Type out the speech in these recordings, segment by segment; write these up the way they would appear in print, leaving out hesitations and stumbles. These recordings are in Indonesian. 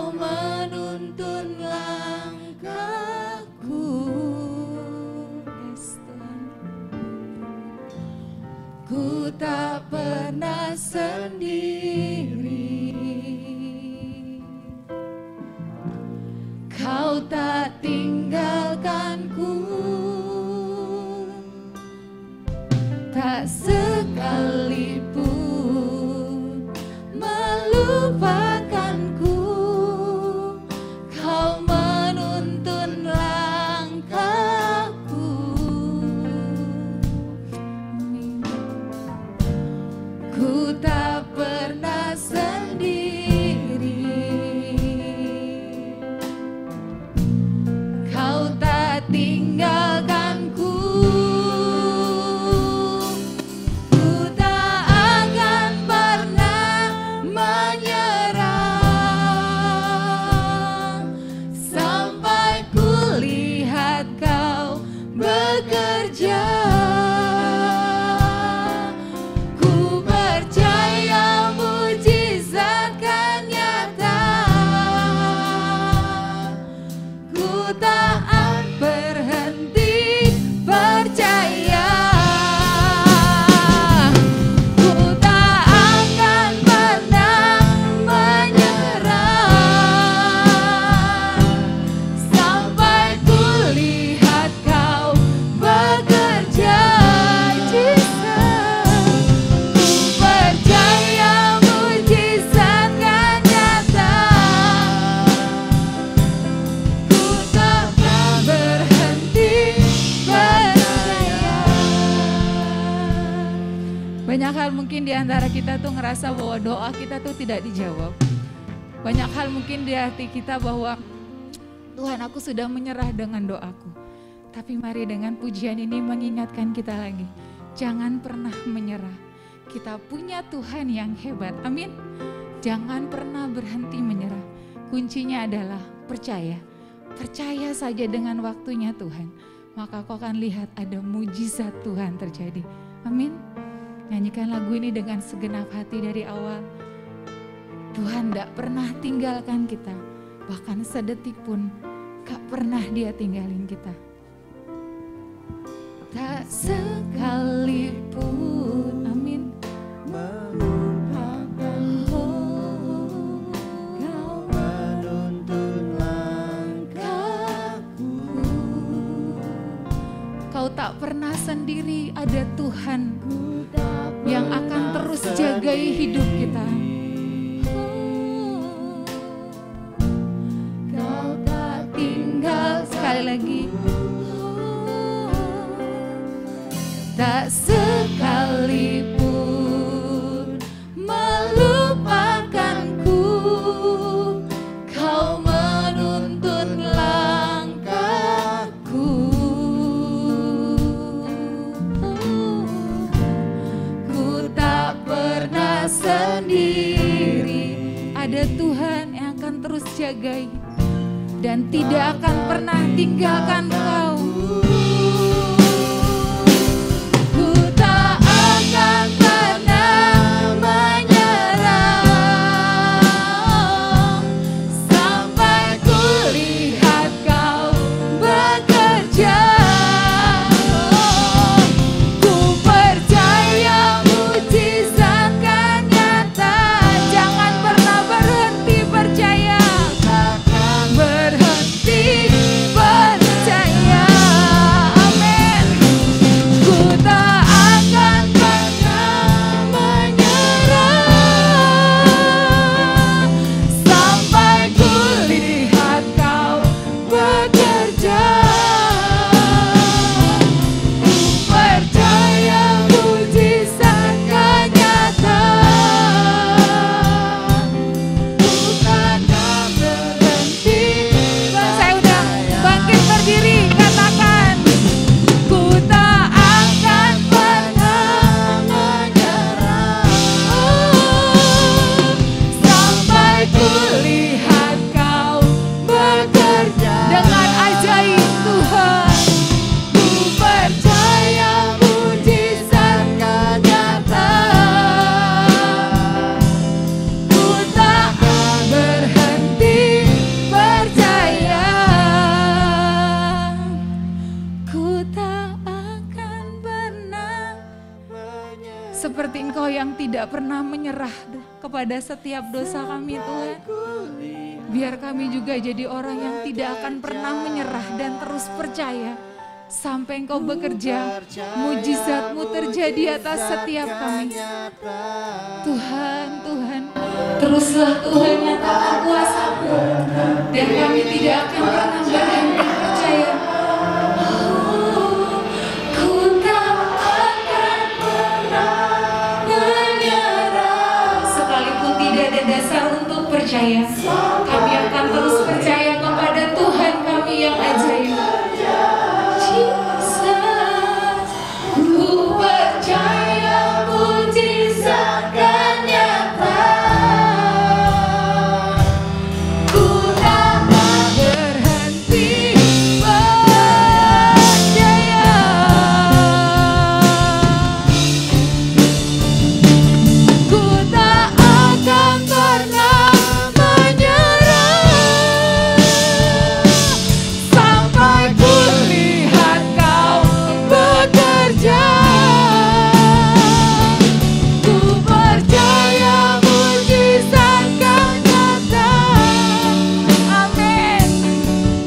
Kau menuntun langkahku. Yes, Tuhan. Ku tak pernah sendiri. Kau tak tinggalkanku, tak sekalipun melupakanku. Kau menuntun langkahku. Ku tak pernah sendiri. Kau tak tinggalkanku. Ku tak akan pernah menyerah sampai ku lihat Kau bekerja. Ku percaya mujizat kan nyata. Ku tak berhenti percaya. Ku tak akan pernah menyerah sampai ku lihat Kau bekerja. Jesus, ku percaya mujizat kan nyata. Ku tak berhenti percaya. Banyak hal mungkin di antara kita tuh ngerasa bahwa doa kita tuh tidak dijawab. Banyak hal mungkin di hati kita bahwa Tuhan, aku sudah menyerah dengan doaku. Tapi mari dengan pujian ini mengingatkan kita lagi, jangan pernah menyerah. Kita punya Tuhan yang hebat. Amin. Jangan pernah berhenti menyerah. Kuncinya adalah percaya. Percaya saja dengan waktunya Tuhan. Maka kau akan lihat ada mujizat Tuhan terjadi. Amin. Nyanyikan lagu ini dengan segenap hati dari awal. Tuhan tidak pernah tinggalkan kita. Bahkan sedetik pun gak pernah Dia tinggalin kita. Tak sekalipun, amin, melupakanku. Kau menuntun langkahku. Kau tak pernah sendiri, ada Tuhan yang akan terus jagai hidup kita. Kau tak tinggal, sekali lagi, tak sekalipun melupakanku. Kau menuntun langkahku. Ku tak pernah sendiri. Ada Tuhan yang akan terus jagai dan tidak akan pernah tinggalkan kau. Ku tak akan pernah menyerah sampai ku lihat Kau bekerja. Ku percaya mujizat kan nyata. Jangan pernah berhenti percaya. Berhenti percaya. Engkau yang tidak pernah menyerah kepada setiap dosa kami Tuhan. Biar kami juga jadi orang yang tidak akan pernah menyerah dan terus percaya sampai Engkau bekerja, mujizat-Mu terjadi atas setiap kami. Tuhan, teruslah Tuhan nyatakan kuasa-Mu, dan kami tidak akan pernah berhenti percaya. Ku tak akan pernah menyerah. Sekalipun tidak ada dasar untuk percaya, kami akan terus percaya kepada Tuhan kami yang ajaib. Ku percaya mujizat akan nyata. Ku tak berhenti percaya. Ku tak akan pernah menyerah sampai ku lihat Kau bekerja. Ku percaya mujizat akan nyata. Amin.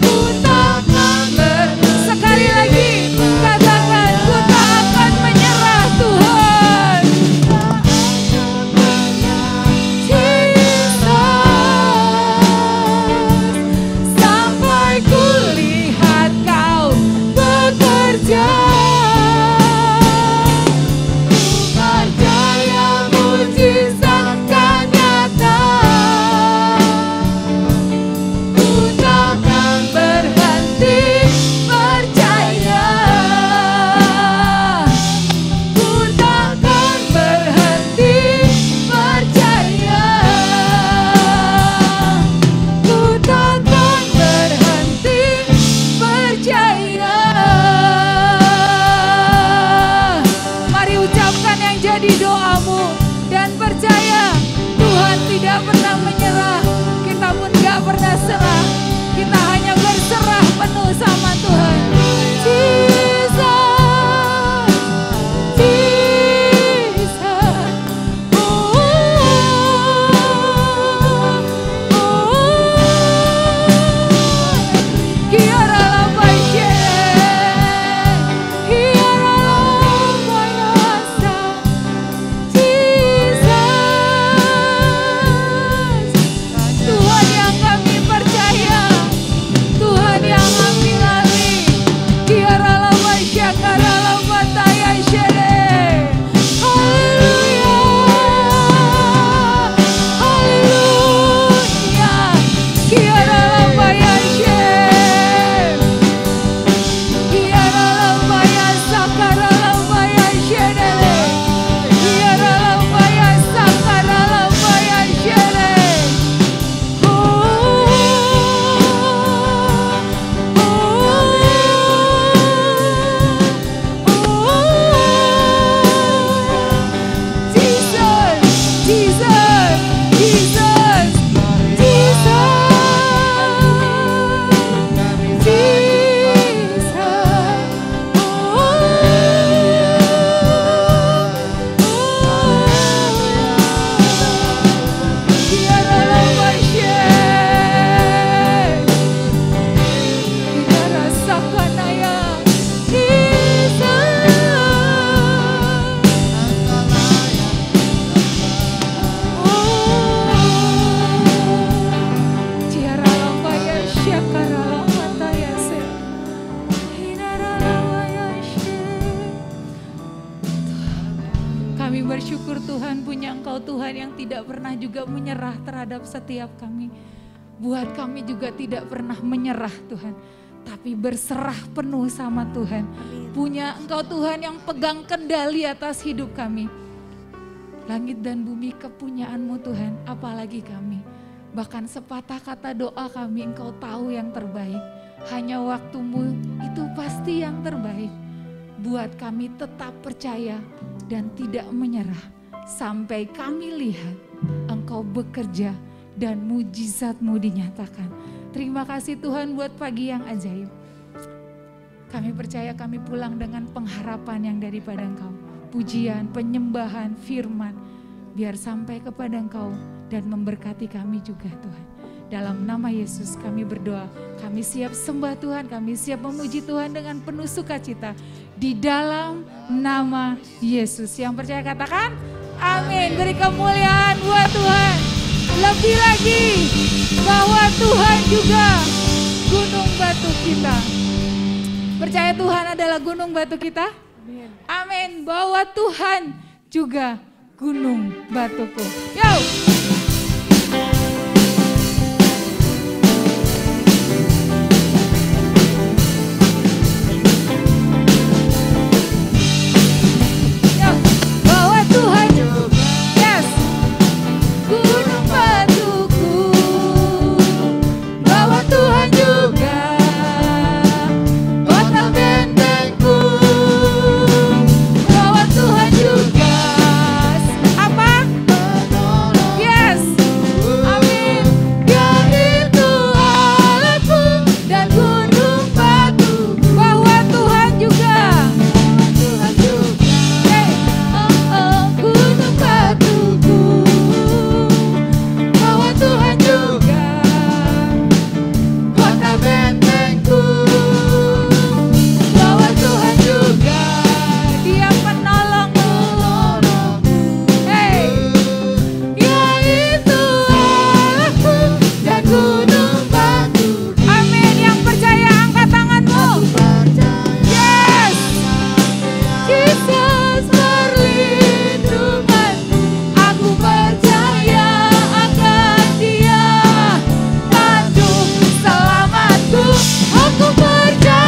Ku takkan sekali lagi katakan, ku tak akan menyerah Tuhan. Jesus, sampai ku lihat Kau bekerja. Ku percaya mujizat akan nyata. Ku takkan berhenti percaya. Ku takkan berhenti percaya. Ku takkan berhenti percaya. Mari ucapkan yang jadi doamu dan percaya Tuhan tidak pernah menyerah. Kita pun gak pernah serah. Kita hanya berserah penuh sama Tuhan. Jesus, Jesus. Kiara Lambaye, Kiara Lambayasa. Jesus, Tuhan yang kami percaya, Tuhan yang kami lari. Kiara Lambaye, Kiara Lambataya Shere. Haleluya, haleluya. Kiara Lambaye Shere. Kiara Lambaya Sakara Lambaya Shere. Kiara Lambaya Sakara Lambaya Shere. Jesus, Jesus, Jesus, Kami bersyukur Tuhan punya Engkau Tuhan yang tidak pernah juga menyerah terhadap setiap kami. Buat kami juga tidak pernah menyerah Tuhan, tapi berserah penuh sama Tuhan. Punya Engkau Tuhan yang pegang kendali atas hidup kami. Langit dan bumi kepunyaan-Mu Tuhan, apalagi kami. Bahkan sepatah kata doa kami Engkau tahu yang terbaik. Hanya waktu-Mu itu pasti yang terbaik. Buat kami tetap percaya dan tidak menyerah sampai kami lihat Engkau bekerja dan mujizat-Mu dinyatakan. Terima kasih Tuhan buat pagi yang ajaib. Kami percaya kami pulang dengan pengharapan yang daripada Engkau. pujian, penyembahan, firman, biar sampai kepada Engkau dan memberkati kami juga Tuhan. Dalam nama Yesus kami berdoa, kami siap sembah Tuhan, kami siap memuji Tuhan dengan penuh sukacita. Di dalam nama Yesus. Yang percaya katakan, amin. Beri kemuliaan buat Tuhan. Lebih lagi, bahwa Tuhan juga gunung batu kita. Percaya Tuhan adalah gunung batu kita? Amin. Bahwa Tuhan juga gunung batuku. Yo! Aku percaya.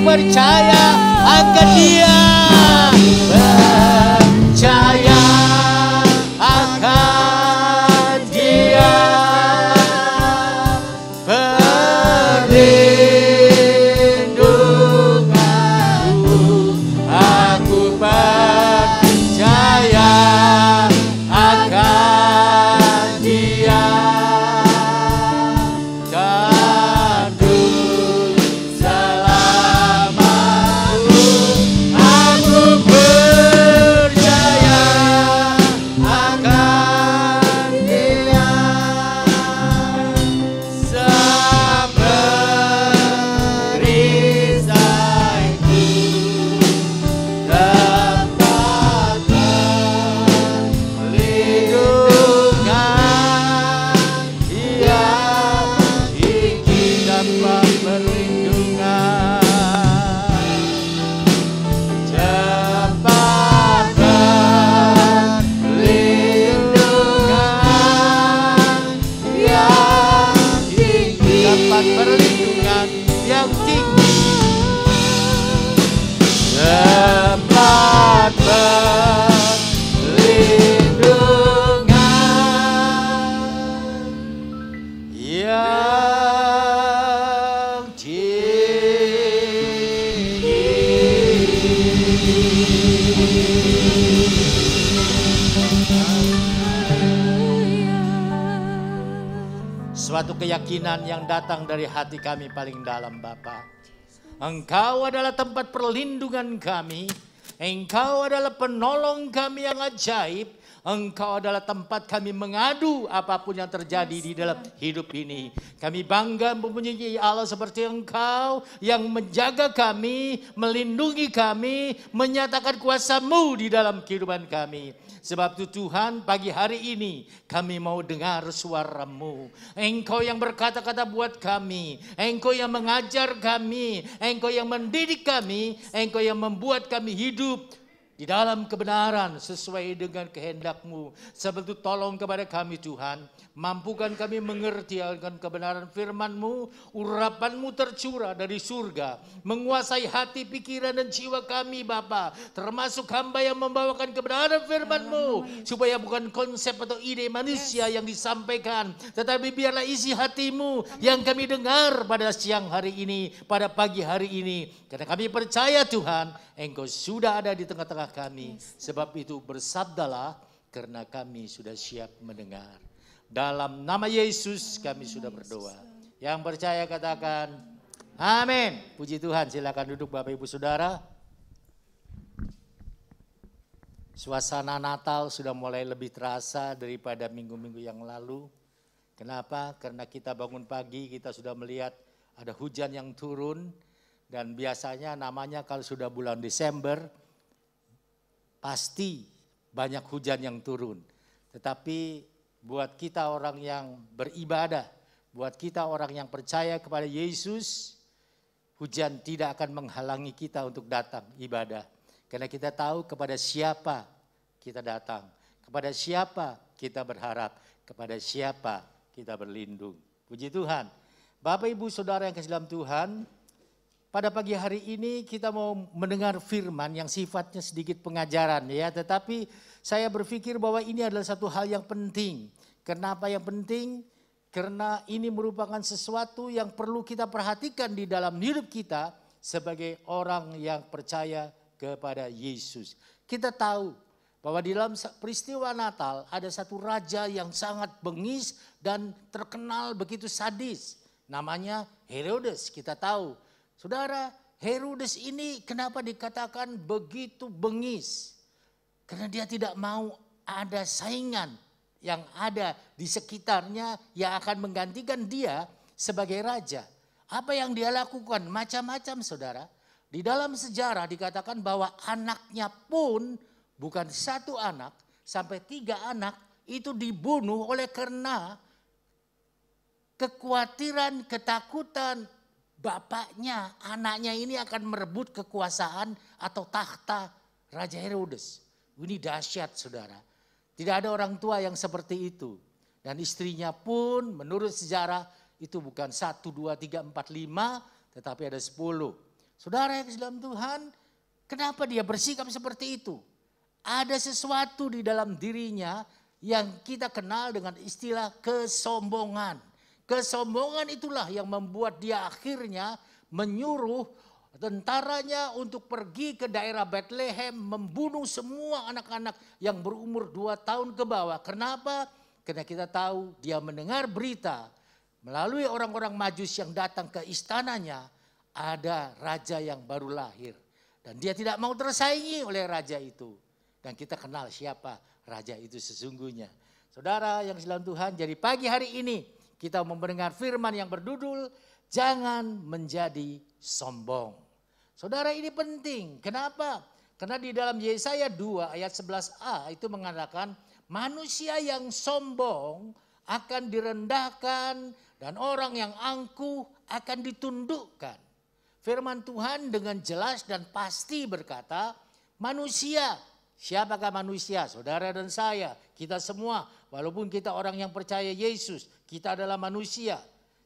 percaya akan Dia. Percaya akan Dia. Perlindunganku, aku percaya akan Dia. Kandung selamaku, aku percaya akan Dia. Sang perisaiku, tempat perlindungan. Dia ingin dapat perlindungan. Tempat perlindungan. Dia ingin dapat perlindungan yang tinggi. Tempat perlindungan yang suatu keyakinan yang datang dari hati kami paling dalam, Bapa. Engkau adalah tempat perlindungan kami. Engkau adalah penolong kami yang ajaib. Engkau adalah tempat kami mengadu apapun yang terjadi di dalam hidup ini. Kami bangga mempunyai Allah seperti Engkau yang menjaga kami, melindungi kami, menyatakan kuasa-Mu di dalam kehidupan kami. Sebab itu Tuhan, pagi hari ini kami mau dengar suara-Mu. Engkau yang berkata-kata buat kami. Engkau yang mengajar kami. Engkau yang mendidik kami. Engkau yang membuat kami hidup di dalam kebenaran sesuai dengan kehendak-Mu. Sebab itu tolong kepada kami Tuhan. Mampukan kami mengerti akan kebenaran firman-Mu. Urapan-Mu tercurah dari surga. Menguasai hati, pikiran dan jiwa kami Bapa. Termasuk hamba yang membawakan kebenaran firman-Mu. Supaya bukan konsep atau ide manusia yang disampaikan. Tetapi biarlah isi hati-Mu yang kami dengar pada siang hari ini. Pada pagi hari ini. Karena kami percaya Tuhan, Engkau sudah ada di tengah-tengah kami. Sebab itu bersabdalah karena kami sudah siap mendengar. Dalam nama Yesus kami sudah berdoa. Yang percaya katakan amin. Puji Tuhan, silakan duduk Bapak Ibu Saudara. Suasana Natal sudah mulai lebih terasa daripada minggu-minggu yang lalu. Kenapa? Karena kita bangun pagi kita sudah melihat ada hujan yang turun. Dan biasanya namanya kalau sudah bulan Desember pasti banyak hujan yang turun. Tetapi buat kita orang yang beribadah, buat kita orang yang percaya kepada Yesus, hujan tidak akan menghalangi kita untuk datang ibadah. Karena kita tahu kepada siapa kita datang, kepada siapa kita berharap, kepada siapa kita berlindung. Puji Tuhan. Bapak Ibu Saudara yang kasih dalam Tuhan, pada pagi hari ini kita mau mendengar firman yang sifatnya sedikit pengajaran ya. Tetapi saya berpikir bahwa ini adalah satu hal yang penting. Kenapa yang penting? Karena ini merupakan sesuatu yang perlu kita perhatikan di dalam hidup kita sebagai orang yang percaya kepada Yesus. Kita tahu bahwa di dalam peristiwa Natal ada satu raja yang sangat bengis dan terkenal begitu sadis. Namanya Herodes, kita tahu. Saudara, Herodes ini kenapa dikatakan begitu bengis? Karena dia tidak mau ada saingan yang ada di sekitarnya yang akan menggantikan dia sebagai raja. Apa yang dia lakukan? Macam-macam saudara. Di dalam sejarah dikatakan bahwa anaknya pun bukan satu anak, sampai 3 anak itu dibunuh oleh karena kekhawatiran, ketakutan bapaknya, anaknya ini akan merebut kekuasaan atau tahta Raja Herodes. Ini dahsyat saudara. Tidak ada orang tua yang seperti itu. Dan istrinya pun menurut sejarah itu bukan 1, 2, 3, 4, 5 tetapi ada 10. Saudara yang dalam Tuhan, kenapa dia bersikap seperti itu? Ada sesuatu di dalam dirinya yang kita kenal dengan istilah kesombongan. Kesombongan itulah yang membuat dia akhirnya menyuruh tentaranya untuk pergi ke daerah Bethlehem membunuh semua anak-anak yang berumur 2 tahun ke bawah. Kenapa? Karena kita tahu dia mendengar berita melalui orang-orang Majus yang datang ke istananya, ada raja yang baru lahir. Dan dia tidak mau tersaingi oleh raja itu. Dan kita kenal siapa raja itu sesungguhnya. Saudara yang dalam Tuhan, jadi pagi hari ini kita mendengar firman yang berdudul, jangan menjadi sombong. Saudara, ini penting. Kenapa? Karena di dalam Yesaya 2 ayat 11a itu mengatakan manusia yang sombong akan direndahkan dan orang yang angkuh akan ditundukkan. Firman Tuhan dengan jelas dan pasti berkata, manusia. Siapakah manusia? Saudara dan saya, kita semua, walaupun kita orang yang percaya Yesus, kita adalah manusia.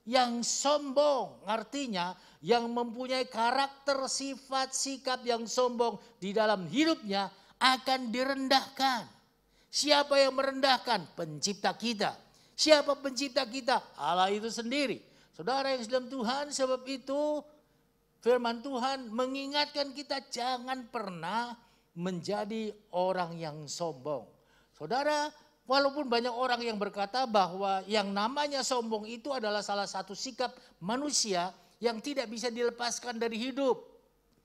Yang sombong, artinya yang mempunyai karakter, sifat, sikap yang sombong di dalam hidupnya akan direndahkan. Siapa yang merendahkan? Pencipta kita. Siapa pencipta kita? Allah itu sendiri. Saudara yang dalam Tuhan, sebab itu firman Tuhan mengingatkan kita jangan pernah menjadi orang yang sombong. Saudara, walaupun banyak orang yang berkata bahwa yang namanya sombong itu adalah salah satu sikap manusia yang tidak bisa dilepaskan dari hidup.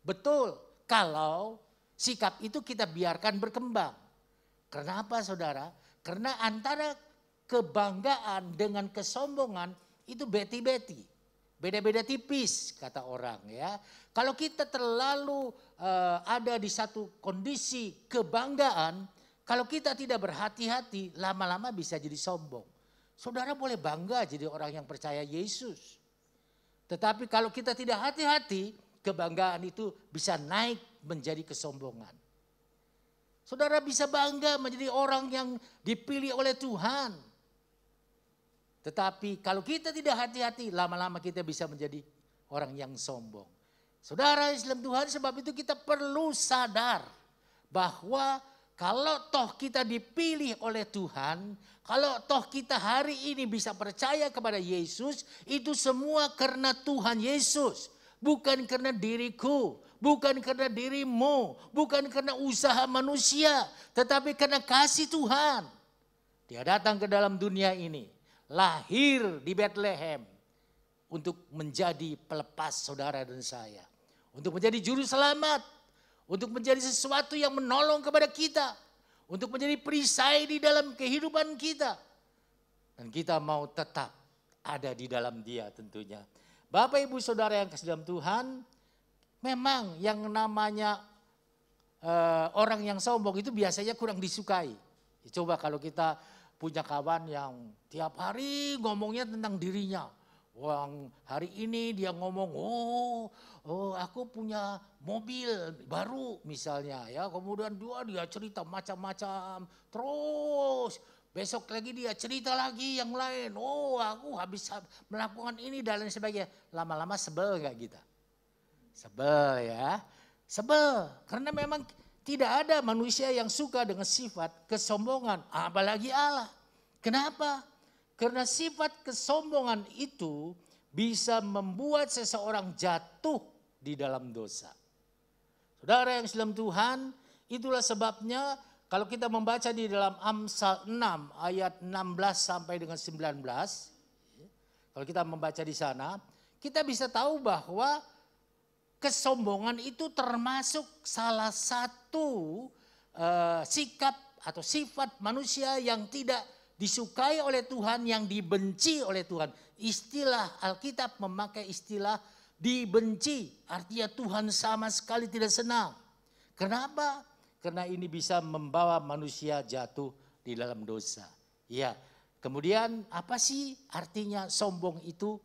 Betul, kalau sikap itu kita biarkan berkembang. Kenapa saudara? Karena antara kebanggaan dengan kesombongan itu beti-beti. Beda-beda tipis kata orang ya. Kalau kita terlalu ada di satu kondisi kebanggaan, kalau kita tidak berhati-hati lama-lama bisa jadi sombong. Saudara boleh bangga jadi orang yang percaya Yesus. Tetapi kalau kita tidak hati-hati, kebanggaan itu bisa naik menjadi kesombongan. Saudara bisa bangga menjadi orang yang dipilih oleh Tuhan. Tetapi kalau kita tidak hati-hati, lama-lama kita bisa menjadi orang yang sombong. Saudara Islam Tuhan, sebab itu kita perlu sadar bahwa kalau toh kita dipilih oleh Tuhan, kalau toh kita hari ini bisa percaya kepada Yesus, itu semua karena Tuhan Yesus. Bukan karena diriku, bukan karena dirimu, bukan karena usaha manusia, tetapi karena kasih Tuhan. Dia datang ke dalam dunia ini. Lahir di Bethlehem untuk menjadi pelepas saudara dan saya. Untuk menjadi juru selamat. Untuk menjadi sesuatu yang menolong kepada kita. Untuk menjadi perisai di dalam kehidupan kita. Dan kita mau tetap ada di dalam Dia tentunya. Bapak ibu saudara yang kasih dalam Tuhan. Memang yang namanya orang yang sombong itu biasanya kurang disukai. Coba kalau kita punya kawan yang tiap hari ngomongnya tentang dirinya. Wah, hari ini dia ngomong, oh aku punya mobil baru misalnya ya. Kemudian dia cerita macam-macam. Terus besok lagi dia cerita lagi yang lain. Oh aku habis melakukan ini dan lain sebagainya. Lama-lama sebel gak kita? Sebel ya. Sebel karena memang tidak ada manusia yang suka dengan sifat kesombongan, apalagi Allah. Kenapa? Karena sifat kesombongan itu bisa membuat seseorang jatuh di dalam dosa. Saudara yang dalam Tuhan, itulah sebabnya kalau kita membaca di dalam Amsal 6 ayat 16 sampai dengan 19, kalau kita membaca di sana, kita bisa tahu bahwa kesombongan itu termasuk salah satu sikap atau sifat manusia yang tidak disukai oleh Tuhan, yang dibenci oleh Tuhan. Istilah Alkitab memakai istilah dibenci, artinya Tuhan sama sekali tidak senang. Kenapa? Karena ini bisa membawa manusia jatuh di dalam dosa. Ya, kemudian apa sih artinya sombong itu?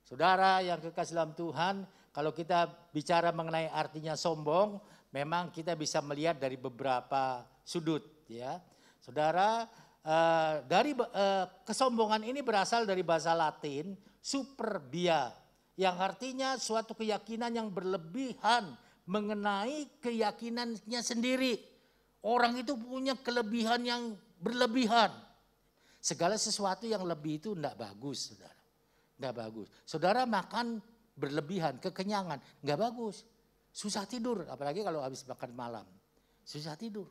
Saudara yang kekasih dalam Tuhan, kalau kita bicara mengenai artinya sombong, memang kita bisa melihat dari beberapa sudut ya. Saudara, dari kesombongan ini berasal dari bahasa Latin superbia. Yang artinya suatu keyakinan yang berlebihan mengenai keyakinannya sendiri. Orang itu punya kelebihan yang berlebihan. Segala sesuatu yang lebih itu tidak bagus, saudara. Tidak bagus. Saudara makan berlebihan, kekenyangan, nggak bagus. Susah tidur, apalagi kalau habis makan malam. Susah tidur.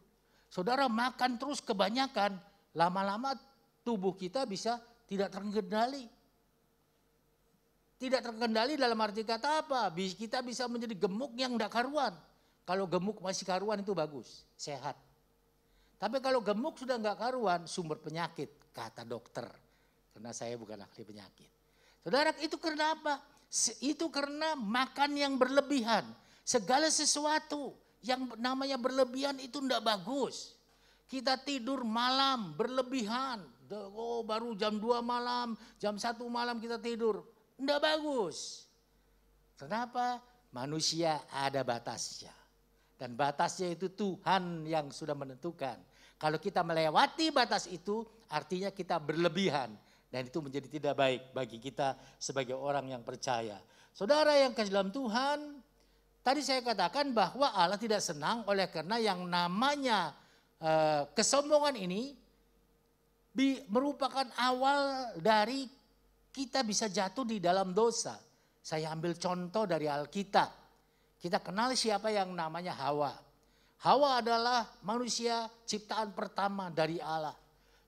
Saudara makan terus kebanyakan, lama-lama tubuh kita bisa tidak terkendali. Tidak terkendali dalam arti kata apa? Kita bisa menjadi gemuk yang tidak karuan. Kalau gemuk masih karuan itu bagus, sehat. Tapi kalau gemuk sudah nggak karuan, sumber penyakit, kata dokter. Karena saya bukan ahli penyakit. Saudara, itu karena apa? Itu karena makan yang berlebihan. Segala sesuatu yang namanya berlebihan itu tidak bagus. Kita tidur malam berlebihan. Oh, baru jam 2 malam, jam 1 malam kita tidur. Tidak bagus. Kenapa? Manusia ada batasnya. Dan batasnya itu Tuhan yang sudah menentukan. Kalau kita melewati batas itu artinya kita berlebihan. Dan itu menjadi tidak baik bagi kita sebagai orang yang percaya. Saudara yang kasih dalam Tuhan, tadi saya katakan bahwa Allah tidak senang oleh karena yang namanya kesombongan ini merupakan awal dari kita bisa jatuh di dalam dosa. Saya ambil contoh dari Alkitab. Kita kenal siapa yang namanya Hawa. Hawa adalah manusia ciptaan pertama dari Allah.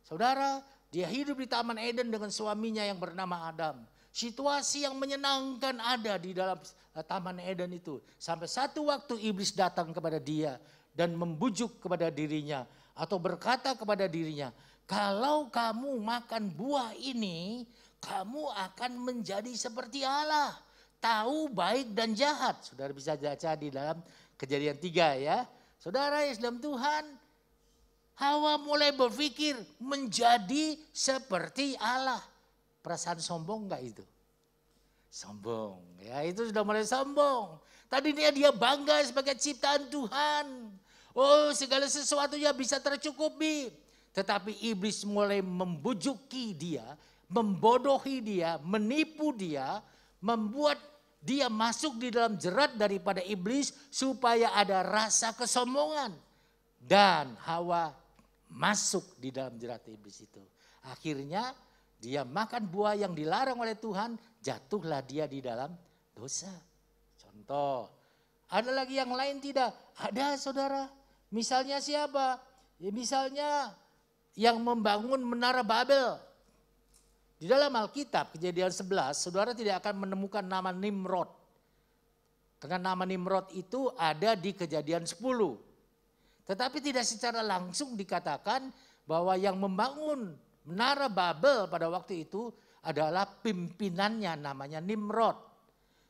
Saudara, dia hidup di Taman Eden dengan suaminya yang bernama Adam. Situasi yang menyenangkan ada di dalam Taman Eden itu. Sampai satu waktu iblis datang kepada dia dan membujuk kepada dirinya. Atau berkata kepada dirinya, kalau kamu makan buah ini, kamu akan menjadi seperti Allah. Tahu baik dan jahat. Saudara bisa baca di dalam Kejadian 3 ya. Saudara yang dalam Tuhan, Hawa mulai berpikir menjadi seperti Allah. Perasaan sombong enggak itu? Sombong, ya itu sudah mulai sombong. Tadinya dia bangga sebagai ciptaan Tuhan. Oh, segala sesuatunya bisa tercukupi. Tetapi iblis mulai membujuki dia, membodohi dia, menipu dia, membuat dia masuk di dalam jerat daripada iblis supaya ada rasa kesombongan. Dan Hawa masuk di dalam jerat iblis itu. Akhirnya dia makan buah yang dilarang oleh Tuhan, jatuhlah dia di dalam dosa. Contoh, ada lagi yang lain tidak? Ada saudara. Misalnya siapa? Ya, misalnya yang membangun menara Babel. Di dalam Alkitab Kejadian 11, saudara tidak akan menemukan nama Nimrod. Karena nama Nimrod itu ada di Kejadian 10. Tetapi tidak secara langsung dikatakan bahwa yang membangun menara Babel pada waktu itu adalah pimpinannya namanya Nimrod.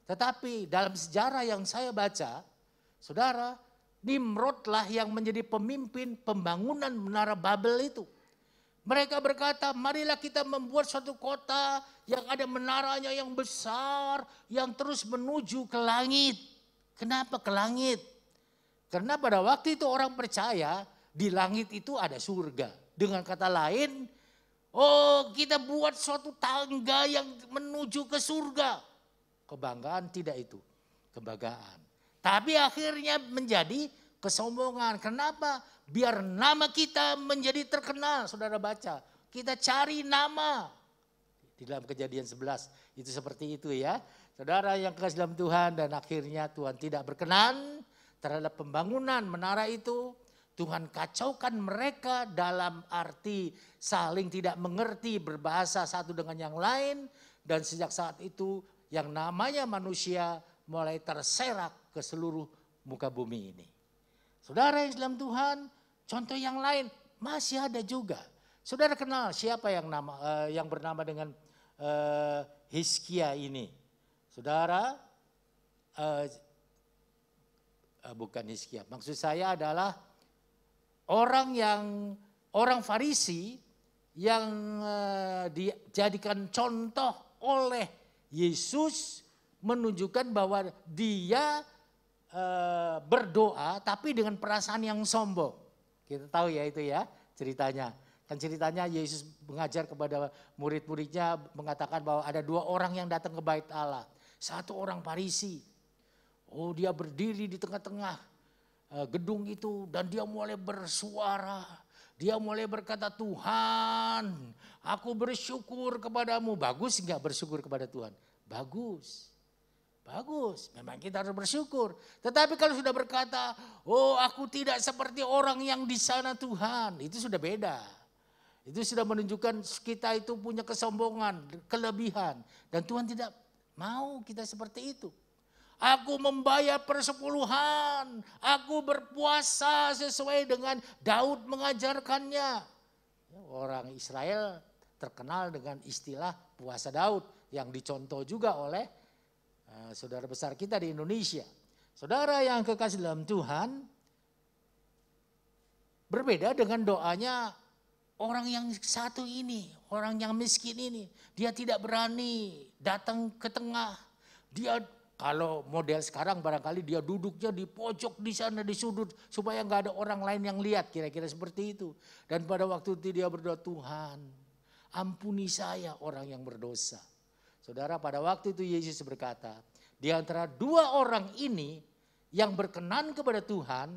Tetapi dalam sejarah yang saya baca, saudara, Nimrodlah yang menjadi pemimpin pembangunan menara Babel itu. Mereka berkata, marilah kita membuat suatu kota yang ada menaranya yang besar, yang terus menuju ke langit. Kenapa ke langit? Karena pada waktu itu orang percaya di langit itu ada surga. Dengan kata lain, oh kita buat suatu tangga yang menuju ke surga. Kebanggaan tidak itu, kebanggaan. Tapi akhirnya menjadi kesombongan. Kenapa? Biar nama kita menjadi terkenal. Saudara baca, kita cari nama. Di dalam Kejadian 11 itu seperti itu ya. Saudara yang kasih dalam Tuhan, dan akhirnya Tuhan tidak berkenan terhadap pembangunan menara itu. Tuhan kacaukan mereka dalam arti saling tidak mengerti, berbahasa satu dengan yang lain. Dan sejak saat itu yang namanya manusia mulai terserak ke seluruh muka bumi ini. Saudara yang dalam Tuhan, contoh yang lain masih ada juga. Saudara kenal siapa yang bernama dengan Hizkia ini? Saudara, bukan Hizkia. Maksud saya adalah orang Farisi yang dijadikan contoh oleh Yesus, menunjukkan bahwa dia berdoa tapi dengan perasaan yang sombong. Kita tahu ya itu ya ceritanya. Kan ceritanya Yesus mengajar kepada murid-muridnya, mengatakan bahwa ada 2 orang yang datang ke bait Allah. Satu orang Farisi. Oh, dia berdiri di tengah-tengah gedung itu dan dia mulai bersuara. Dia mulai berkata, Tuhan, aku bersyukur kepadamu. Bagus enggak bersyukur kepada Tuhan? Bagus. Bagus, memang kita harus bersyukur. Tetapi kalau sudah berkata, oh aku tidak seperti orang yang di sana Tuhan. Itu sudah beda. Itu sudah menunjukkan kita itu punya kesombongan, kelebihan. Dan Tuhan tidak mau kita seperti itu. Aku membayar persepuluhan. Aku berpuasa sesuai dengan Daud mengajarkannya. Orang Israel terkenal dengan istilah puasa Daud. Yang dicontoh juga oleh saudara besar kita di Indonesia. Saudara yang kekasih dalam Tuhan. Berbeda dengan doanya orang yang satu ini. Orang yang miskin ini. Dia tidak berani datang ke tengah. Dia kalau model sekarang barangkali dia duduknya di pojok di sana di sudut supaya nggak ada orang lain yang lihat, kira-kira seperti itu. Dan pada waktu itu dia berdoa, Tuhan ampuni saya orang yang berdosa. Saudara, pada waktu itu Yesus berkata, di antara dua orang ini yang berkenan kepada Tuhan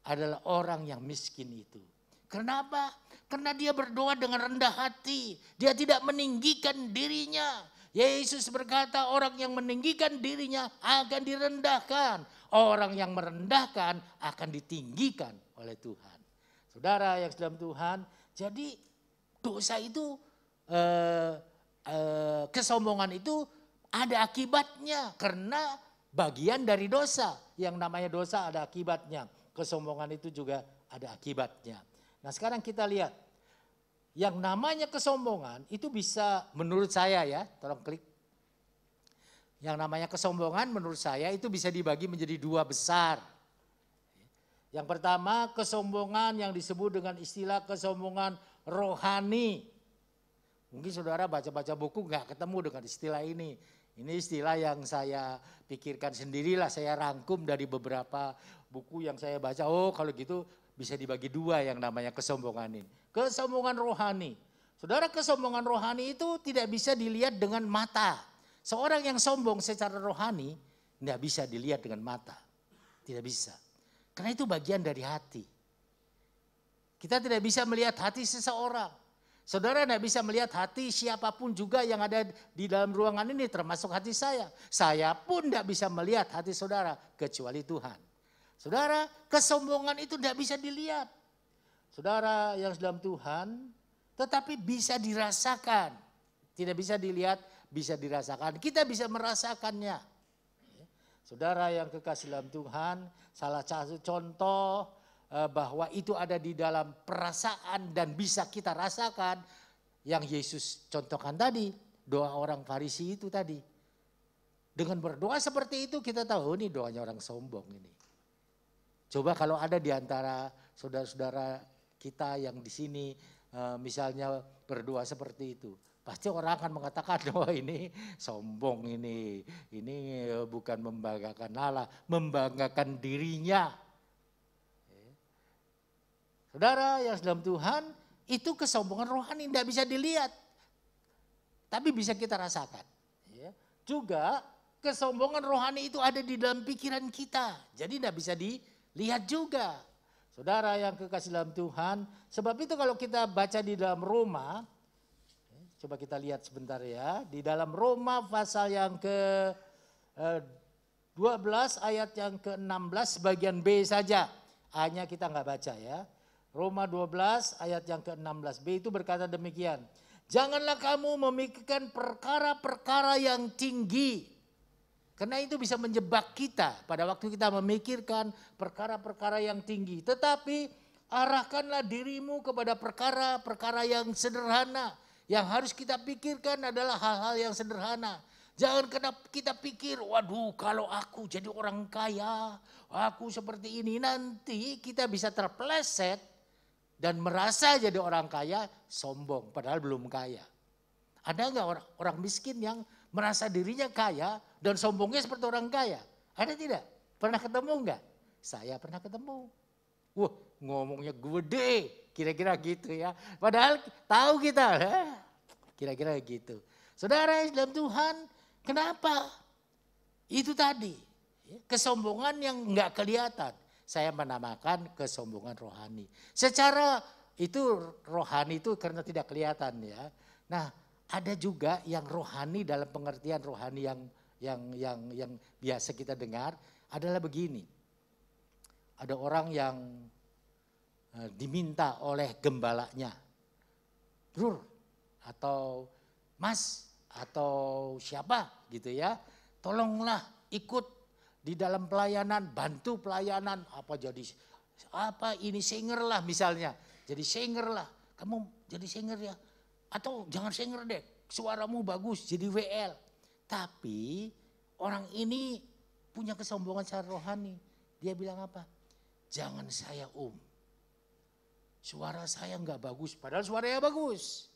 adalah orang yang miskin itu. Kenapa? Karena dia berdoa dengan rendah hati. Dia tidak meninggikan dirinya. Yesus berkata orang yang meninggikan dirinya akan direndahkan. Orang yang merendahkan akan ditinggikan oleh Tuhan. Saudara yang dalam Tuhan, jadi dosa itu, kesombongan itu ada akibatnya. Karena bagian dari dosa. Yang namanya dosa ada akibatnya. Kesombongan itu juga ada akibatnya. Nah sekarang kita lihat. Yang namanya kesombongan itu bisa menurut saya ya, tolong klik. Yang namanya kesombongan menurut saya itu bisa dibagi menjadi dua besar. Yang pertama kesombongan yang disebut dengan istilah kesombongan rohani. Mungkin saudara baca-baca buku nggak ketemu dengan istilah ini. Ini istilah yang saya pikirkan sendirilah, saya rangkum dari beberapa buku yang saya baca. Oh kalau gitu bisa dibagi dua yang namanya kesombongan ini. Kesombongan rohani. Saudara, kesombongan rohani itu tidak bisa dilihat dengan mata. Seorang yang sombong secara rohani tidak bisa dilihat dengan mata. Tidak bisa. Karena itu bagian dari hati. Kita tidak bisa melihat hati seseorang. Saudara tidak bisa melihat hati siapapun juga yang ada di dalam ruangan ini termasuk hati saya. Saya pun tidak bisa melihat hati saudara kecuali Tuhan. Saudara, kesombongan itu tidak bisa dilihat. Saudara yang dalam Tuhan, tetapi bisa dirasakan. Tidak bisa dilihat, bisa dirasakan. Kita bisa merasakannya. Saudara yang kekasih dalam Tuhan, salah satu contoh bahwa itu ada di dalam perasaan dan bisa kita rasakan. Yang Yesus contohkan tadi, doa orang Farisi itu tadi. Dengan berdoa seperti itu kita tahu ini doanya orang sombong ini. Coba kalau ada di antara saudara-saudara kita yang di sini misalnya berdoa seperti itu. Pasti orang akan mengatakan, oh ini sombong ini bukan membanggakan Allah, membanggakan dirinya. Saudara yang dalam Tuhan, itu kesombongan rohani tidak bisa dilihat. Tapi bisa kita rasakan. Juga kesombongan rohani itu ada di dalam pikiran kita. Jadi tidak bisa dilihat juga. Saudara yang kekasih dalam Tuhan, sebab itu kalau kita baca di dalam Roma, coba kita lihat sebentar ya, di dalam Roma pasal yang ke-12 ayat yang ke-16 bagian B saja, A-nya kita nggak baca ya. Roma 12 ayat yang ke-16B itu berkata demikian, janganlah kamu memikirkan perkara-perkara yang tinggi. Karena itu bisa menjebak kita pada waktu kita memikirkan perkara-perkara yang tinggi. Tetapi arahkanlah dirimu kepada perkara-perkara yang sederhana. Yang harus kita pikirkan adalah hal-hal yang sederhana. Jangan kita pikir, waduh kalau aku jadi orang kaya, aku seperti ini. Nanti kita bisa terpeleset dan merasa jadi orang kaya sombong padahal belum kaya. Ada nggak orang miskin yang merasa dirinya kaya dan sombongnya seperti orang kaya? Ada tidak? Pernah ketemu enggak? Saya pernah ketemu. Wah ngomongnya gede, kira-kira gitu ya. Padahal tahu kita, kira-kira gitu. Saudara dalam Tuhan, kenapa? Itu tadi, kesombongan yang nggak kelihatan. Saya menamakan kesombongan rohani. Secara itu rohani itu karena tidak kelihatan ya. Nah, ada juga yang rohani dalam pengertian rohani yang biasa kita dengar adalah begini. Ada orang yang diminta oleh gembalanya, Brur atau Mas atau siapa gitu ya, tolonglah ikut di dalam pelayanan, bantu pelayanan, ini singer lah misalnya, jadi singer lah, kamu jadi singer ya, atau jangan singer deh, suaramu bagus jadi WL. Tapi orang ini punya kesombongan secara rohani, dia bilang apa? Jangan saya suara saya nggak bagus, padahal suaranya bagus.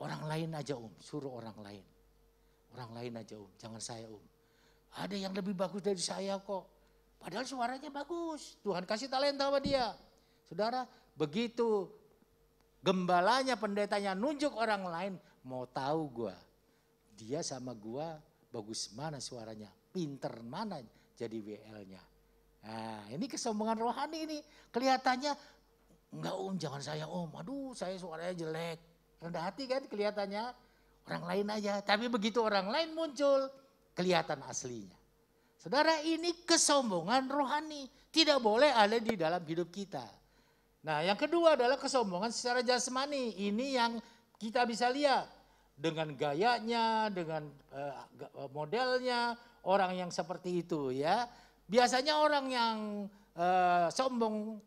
Orang lain aja suruh orang lain. Orang lain aja jangan saya Ada yang lebih bagus dari saya kok. Padahal suaranya bagus, Tuhan kasih talenta sama dia. Saudara, begitu gembalanya, pendetanya nunjuk orang lain, mau tahu gua, dia sama gua bagus mana suaranya, pinter mana jadi WL-nya. Nah ini kesombongan rohani ini, kelihatannya enggak jangan saya aduh saya suaranya jelek. Rendah hati kan kelihatannya, orang lain aja. Tapi begitu orang lain muncul, kelihatan aslinya. Saudara, ini kesombongan rohani. Tidak boleh ada di dalam hidup kita. Nah yang kedua adalah kesombongan secara jasmani. Ini yang kita bisa lihat. Dengan gayanya, dengan modelnya, orang yang seperti itu ya. Biasanya orang yang sombong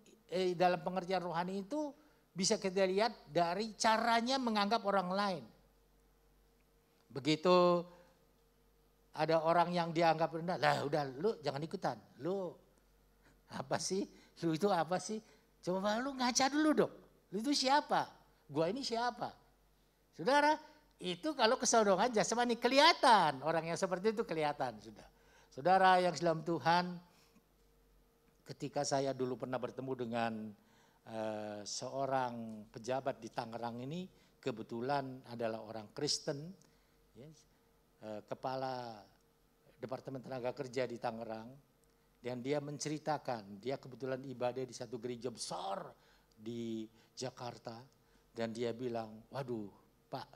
dalam pengertian rohani itu bisa kita lihat dari caranya menganggap orang lain. Begitu ada orang yang dianggap rendah, lah udah lu jangan ikutan. Lu apa sih? Lu itu apa sih? Coba lu ngaca dulu dong. Lu itu siapa? Gua ini siapa? Saudara, itu kalau kesombongan jasmani kelihatan. Orang yang seperti itu kelihatan sudah. Saudara yang dalam Tuhan, ketika saya dulu pernah bertemu dengan seorang pejabat di Tangerang ini, kebetulan adalah orang Kristen, kepala Departemen Tenaga Kerja di Tangerang, dan dia menceritakan, dia kebetulan ibadah di satu gereja besar di Jakarta, dan dia bilang, waduh Pak,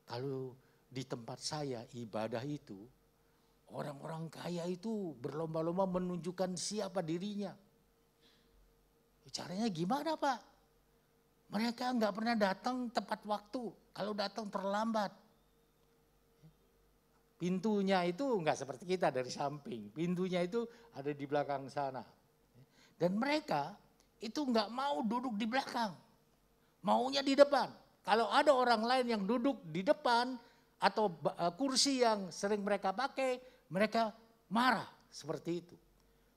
kalau di tempat saya ibadah itu, orang-orang kaya itu berlomba-lomba menunjukkan siapa dirinya. Caranya gimana Pak? Mereka nggak pernah datang tepat waktu. Kalau datang terlambat. Pintunya itu nggak seperti kita dari samping. Pintunya itu ada di belakang sana. Dan mereka itu nggak mau duduk di belakang. Maunya di depan. Kalau ada orang lain yang duduk di depan atau kursi yang sering mereka pakai, mereka marah seperti itu.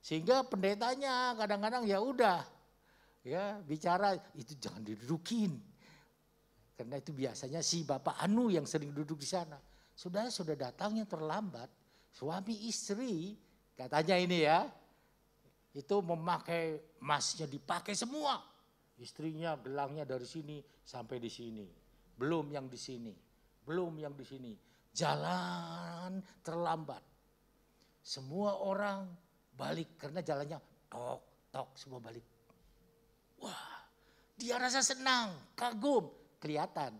Sehingga pendetanya kadang-kadang ya udah. Ya bicara itu jangan didudukin. Karena itu biasanya si Bapak Anu yang sering duduk di sana. Sudah datangnya terlambat. Suami istri katanya ini ya. Itu memakai emasnya dipakai semua. Istrinya gelangnya dari sini sampai di sini. Belum yang di sini. Belum yang di sini. Jalan terlambat. Semua orang balik karena jalannya tok semua balik. Wah, dia rasa senang, kagum, kelihatan.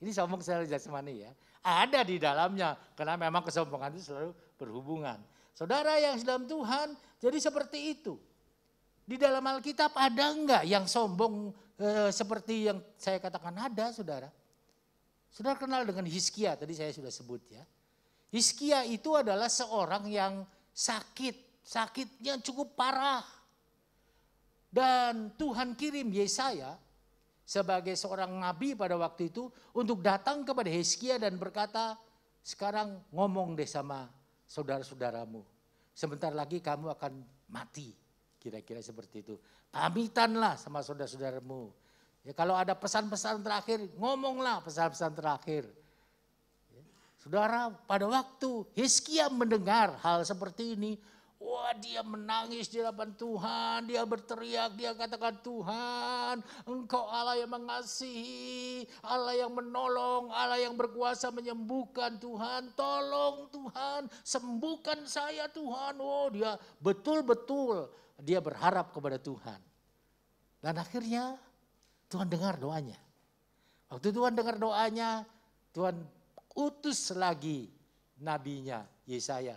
Ini sombong secara jasmani ya. Ada di dalamnya, karena memang kesombongan itu selalu berhubungan. Saudara yang dalam Tuhan, jadi seperti itu. Di dalam Alkitab ada enggak yang sombong seperti yang saya katakan? Ada, saudara. Saudara kenal dengan Hizkia, tadi saya sudah sebut ya. Hizkia itu adalah seorang yang sakitnya cukup parah. Dan Tuhan kirim Yesaya sebagai seorang nabi pada waktu itu untuk datang kepada Hizkia dan berkata, sekarang ngomong deh sama saudara-saudaramu. Sebentar lagi kamu akan mati. Kira-kira seperti itu. Pamitanlah sama saudara-saudaramu. Ya, kalau ada pesan-pesan terakhir, ngomonglah pesan-pesan terakhir. Ya. Saudara, pada waktu Hizkia mendengar hal seperti ini, Wah, dia menangis di hadapan Tuhan, dia berteriak, dia katakan, Tuhan, Engkau Allah yang mengasihi, Allah yang menolong, Allah yang berkuasa menyembuhkan. Tuhan, tolong Tuhan, sembuhkan saya Tuhan. Oh, dia betul-betul dia berharap kepada Tuhan. Dan akhirnya Tuhan dengar doanya. Waktu Tuhan dengar doanya, Tuhan utus lagi nabinya Yesaya.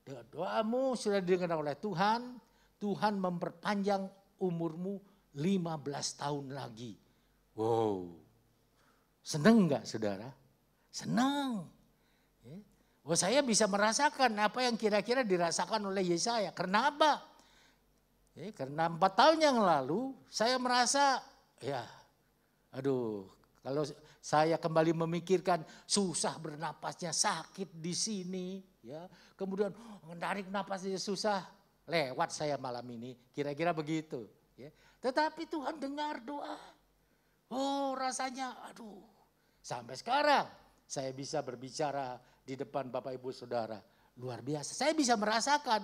Doamu sudah didengar oleh Tuhan, Tuhan memperpanjang umurmu 15 tahun lagi. Wow, senang enggak saudara? Senang. Oh, saya bisa merasakan apa yang kira-kira dirasakan oleh Yesaya. Kenapa? Karena 4 tahun yang lalu saya merasa, kalau saya kembali memikirkan susah bernapasnya, sakit di sini, ya, kemudian menarik napasnya susah, lewat saya malam ini, kira-kira begitu. Ya. Tetapi Tuhan dengar doa. Oh, rasanya, sampai sekarang saya bisa berbicara di depan Bapak Ibu Saudara, luar biasa. Saya bisa merasakan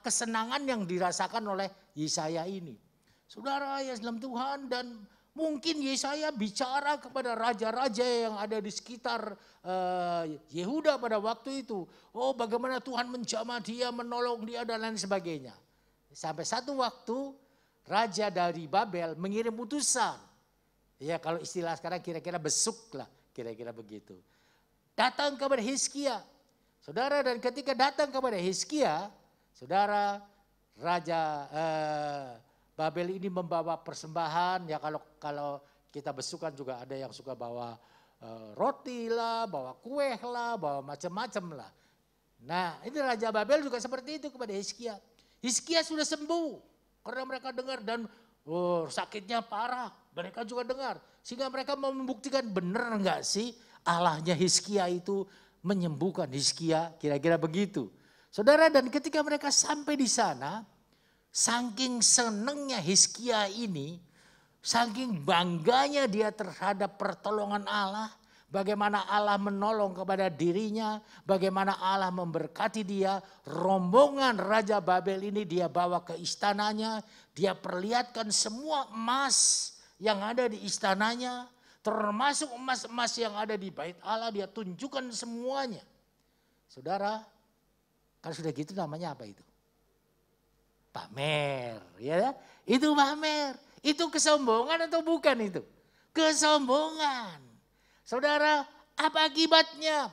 kesenangan yang dirasakan oleh Yesaya ini. Saudara ya dalam Tuhan, dan mungkin Yesaya bicara kepada raja-raja yang ada di sekitar Yehuda pada waktu itu. Oh, bagaimana Tuhan menjamah dia, menolong dia dan lain sebagainya. Sampai satu waktu raja dari Babel mengirim utusan. Ya, kalau istilah sekarang kira-kira besuk lah, kira-kira begitu. Datang kepada Hizkia. Saudara, dan ketika datang kepada Hizkia, saudara, raja Babel ini membawa persembahan, ya kalau kita besukan juga ada yang suka bawa roti lah, bawa kue lah, bawa macam-macam lah. Nah, ini Raja Babel juga seperti itu kepada Hizkia. Hizkia sudah sembuh karena mereka dengar, dan sakitnya parah, mereka juga dengar. Sehingga mereka mau membuktikan benar enggak sih Allahnya Hizkia itu menyembuhkan Hizkia, kira-kira begitu. Saudara, dan ketika mereka sampai di sana, saking senangnya Hizkia ini, saking bangganya dia terhadap pertolongan Allah, bagaimana Allah menolong kepada dirinya, bagaimana Allah memberkati dia, rombongan Raja Babel ini dia bawa ke istananya, dia perlihatkan semua emas yang ada di istananya, termasuk emas-emas yang ada di bait Allah, dia tunjukkan semuanya. Saudara, kalau sudah gitu namanya apa itu? Pamer, ya. Itu pamer. Itu kesombongan atau bukan itu? Kesombongan. Saudara, apa akibatnya?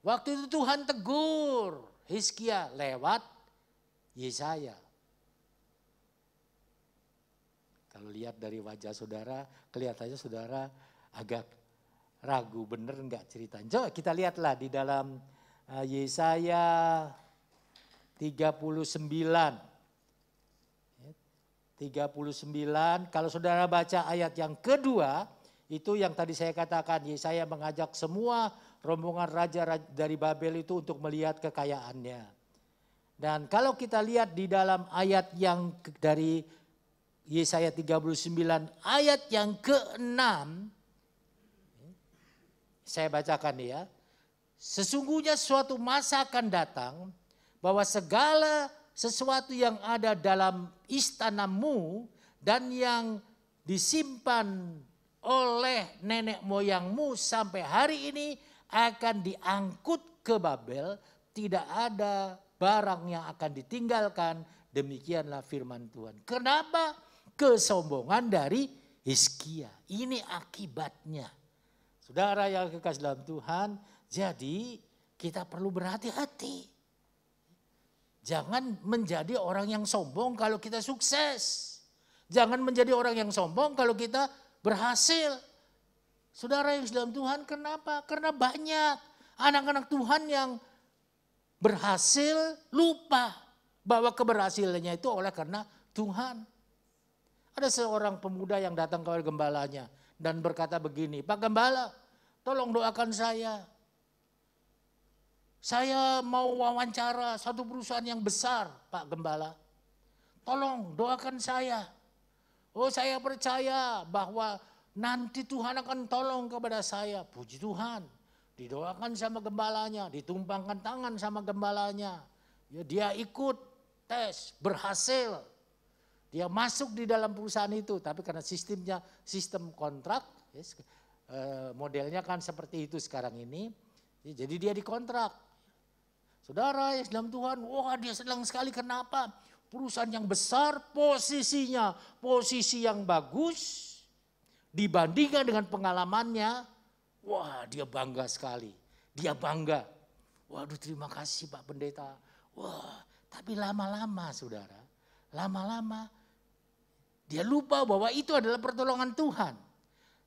Waktu itu Tuhan tegur Hizkia lewat Yesaya. Kalau lihat dari wajah saudara, kelihatannya saudara agak ragu, bener enggak ceritanya. Coba kita lihatlah di dalam Yesaya 39. 39, kalau saudara baca ayat yang kedua, itu yang tadi saya katakan, Yesaya mengajak semua rombongan raja dari Babel itu untuk melihat kekayaannya. Dan kalau kita lihat di dalam ayat yang dari Yesaya 39, ayat yang ke-6, saya bacakan ya. Sesungguhnya suatu masa akan datang bahwa segala sesuatu yang ada dalam istanamu dan yang disimpan oleh nenek moyangmu sampai hari ini akan diangkut ke Babel, tidak ada barang yang akan ditinggalkan, demikianlah firman Tuhan. Kenapa? Kesombongan dari Hizkia. Ini akibatnya. Saudara yang kekasih dalam Tuhan, jadi kita perlu berhati-hati. Jangan menjadi orang yang sombong kalau kita sukses. Jangan menjadi orang yang sombong kalau kita berhasil. Saudara yang dalam Tuhan, kenapa? Karena banyak anak-anak Tuhan yang berhasil lupa bahwa keberhasilannya itu oleh karena Tuhan. Ada seorang pemuda yang datang kepada gembalanya dan berkata begini, Pak Gembala, tolong doakan saya. Saya mau wawancara satu perusahaan yang besar, Pak Gembala. Tolong doakan saya. Oh, saya percaya bahwa nanti Tuhan akan tolong kepada saya. Puji Tuhan. Didoakan sama gembalanya, ditumpangkan tangan sama gembalanya. Ya, dia ikut tes, berhasil. Dia masuk di dalam perusahaan itu, tapi karena sistem kontrak, modelnya kan seperti itu sekarang ini, jadi dia dikontrak. Saudara yang dalam Tuhan, wah dia senang sekali, kenapa? Perusahaan yang besar, posisinya posisi yang bagus, dibandingkan dengan pengalamannya, wah dia bangga sekali, dia bangga. Waduh terima kasih Pak Pendeta, wah tapi lama-lama saudara, lama-lama dia lupa bahwa itu adalah pertolongan Tuhan.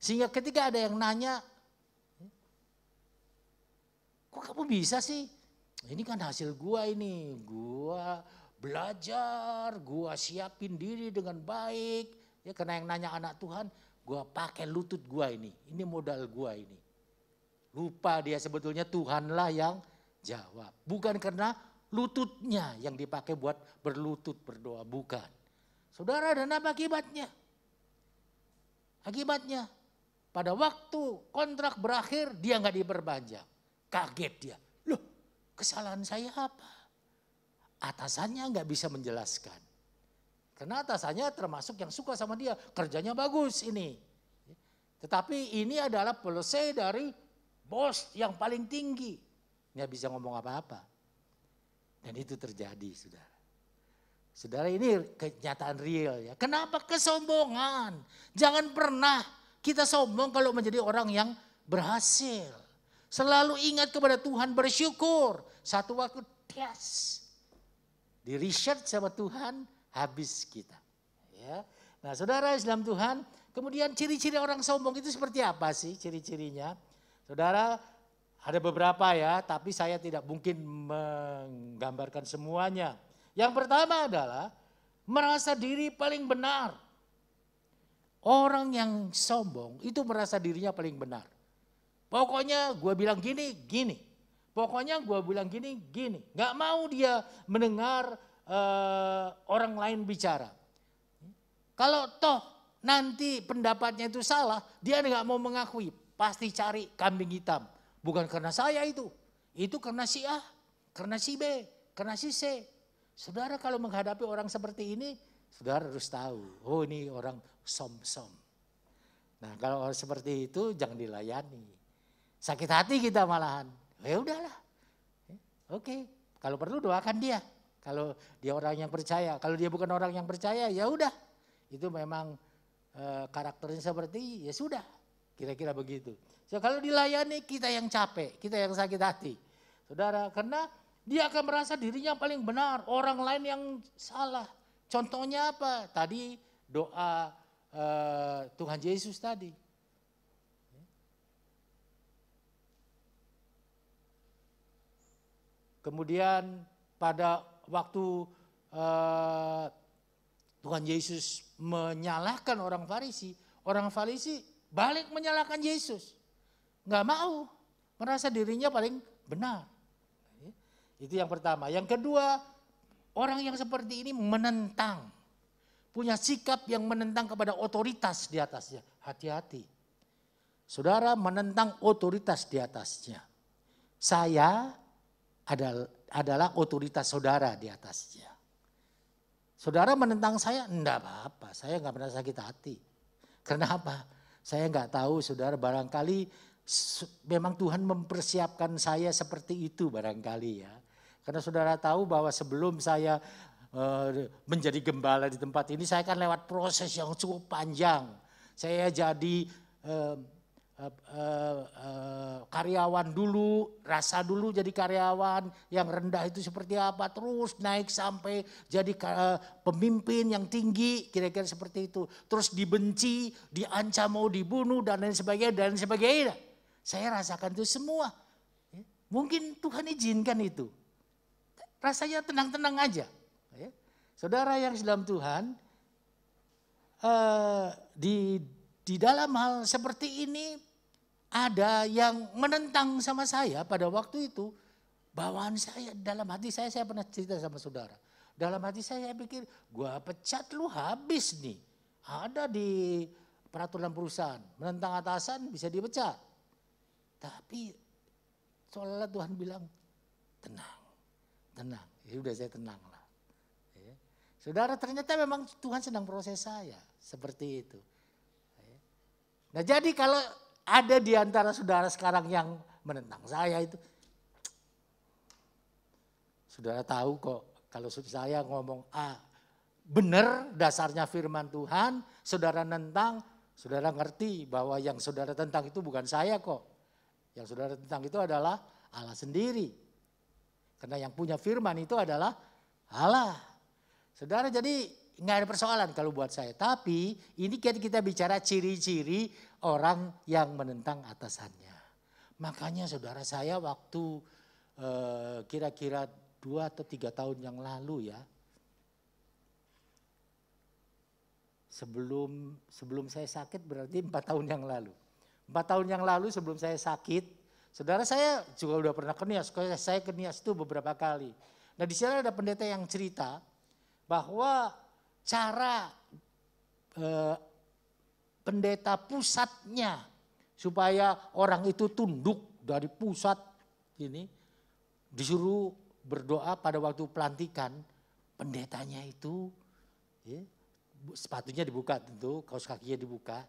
Sehingga ketika ada yang nanya, kok kamu bisa sih? Ini kan hasil gua ini, gua belajar, gua siapin diri dengan baik. Ya karena yang nanya anak Tuhan, gua pakai lutut gua ini modal gua ini. Lupa dia sebetulnya Tuhanlah yang jawab. Bukan karena lututnya yang dipakai buat berlutut berdoa, bukan. Saudara, dan apa akibatnya? Akibatnya pada waktu kontrak berakhir dia nggak diperpanjang. Kaget dia. Loh kesalahan saya apa? Atasannya nggak bisa menjelaskan. Karena atasannya termasuk yang suka sama dia. Kerjanya bagus ini. Tetapi ini adalah policy dari bos yang paling tinggi. Nggak bisa ngomong apa-apa. Dan itu terjadi saudara. Saudara ini kenyataan real ya. Kenapa kesombongan? Jangan pernah kita sombong kalau menjadi orang yang berhasil. Selalu ingat kepada Tuhan, bersyukur. Satu waktu di research sama Tuhan habis kita. Ya. Nah saudara dalam Tuhan, kemudian ciri-ciri orang sombong itu seperti apa sih ciri-cirinya? Saudara ada beberapa ya, tapi saya tidak mungkin menggambarkan semuanya. Yang pertama adalah merasa diri paling benar. Orang yang sombong itu merasa dirinya paling benar. Pokoknya gue bilang gini, gini. Pokoknya gue bilang gini, gini. Gak mau dia mendengar orang lain bicara. Kalau toh nanti pendapatnya itu salah, dia gak mau mengakui. Pasti cari kambing hitam. Bukan karena saya itu karena si A, karena si B, karena si C. Saudara kalau menghadapi orang seperti ini, saudara harus tahu, oh ini orang som-som. Nah kalau orang seperti itu jangan dilayani. Sakit hati kita malahan, ya udahlah. Oke, kalau perlu doakan dia. Kalau dia orang yang percaya, kalau dia bukan orang yang percaya ya udah. Itu memang karakternya seperti ya sudah, kira-kira begitu. So, kalau dilayani kita yang capek, kita yang sakit hati. Saudara, karena dia akan merasa dirinya paling benar, orang lain yang salah. Contohnya apa? Tadi doa Tuhan Yesus tadi. Kemudian pada waktu Tuhan Yesus menyalahkan orang Farisi balik menyalahkan Yesus. Nggak mau, merasa dirinya paling benar. Itu yang pertama. Yang kedua, orang yang seperti ini menentang. Punya sikap yang menentang kepada otoritas di atasnya. Hati-hati. Saudara menentang otoritas di atasnya. Saya adalah otoritas saudara di atasnya. Saudara menentang saya, enggak apa-apa. Saya enggak pernah sakit hati. Kenapa? Saya enggak tahu saudara, barangkali memang Tuhan mempersiapkan saya seperti itu barangkali ya. Karena saudara tahu bahwa sebelum saya menjadi gembala di tempat ini, saya kan lewat proses yang cukup panjang. Saya jadi karyawan dulu, rasa dulu jadi karyawan yang rendah itu seperti apa, terus naik sampai jadi pemimpin yang tinggi, kira-kira seperti itu. Terus dibenci, diancam mau dibunuh dan lain sebagainya dan sebagainya. Saya rasakan itu semua. Mungkin Tuhan izinkan itu. Rasanya tenang-tenang aja. Saudara yang dalam Tuhan, di dalam hal seperti ini ada yang menentang sama saya pada waktu itu. Bawaan saya, dalam hati saya pernah cerita sama saudara. Dalam hati saya pikir, gua pecat lu habis nih. Ada di peraturan perusahaan, menentang atasan bisa dipecat. Tapi seolah Tuhan bilang, tenang. Ya udah saya tenang lah. Saudara, ternyata memang Tuhan sedang proses saya seperti itu. Nah, jadi kalau ada di antara saudara sekarang yang menentang saya itu, saudara tahu kok kalau saya ngomong benar dasarnya firman Tuhan, saudara nentang, saudara ngerti bahwa yang saudara tentang itu bukan saya kok. Yang saudara tentang itu adalah Allah sendiri. Karena yang punya firman itu adalah Allah. Saudara, jadi nggak ada persoalan kalau buat saya. Tapi ini kita bicara ciri-ciri orang yang menentang atasannya. Makanya saudara, saya waktu kira-kira 2 atau 3 tahun yang lalu ya. Sebelum saya sakit berarti 4 tahun yang lalu. 4 tahun yang lalu sebelum saya sakit, saudara, saya juga udah pernah ke NIAS. Saya ke NIAS itu beberapa kali. Nah, di sana ada pendeta yang cerita bahwa cara pendeta pusatnya supaya orang itu tunduk dari pusat ini, disuruh berdoa pada waktu pelantikan, pendetanya itu ya, sepatunya dibuka tentu, kaos kakinya dibuka.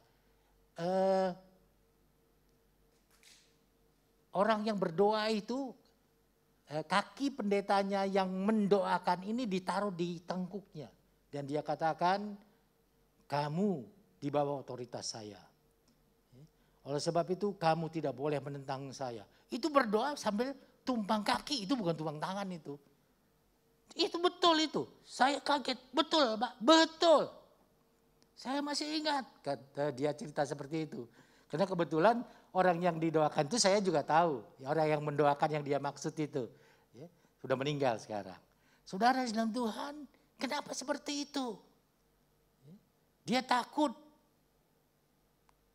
Orang yang berdoa itu, kaki pendetanya yang mendoakan ini ditaruh di tengkuknya. Dan dia katakan, kamu di bawah otoritas saya. Oleh sebab itu kamu tidak boleh menentang saya. Itu berdoa sambil tumpang kaki, itu bukan tumpang tangan itu. Itu betul itu. Saya kaget, betul Pak, betul. Saya masih ingat, kata dia cerita seperti itu. Karena kebetulan orang yang didoakan itu saya juga tahu. Orang yang mendoakan yang dia maksud itu. Ya, sudah meninggal sekarang. Saudara dalam Tuhan, kenapa seperti itu? Dia takut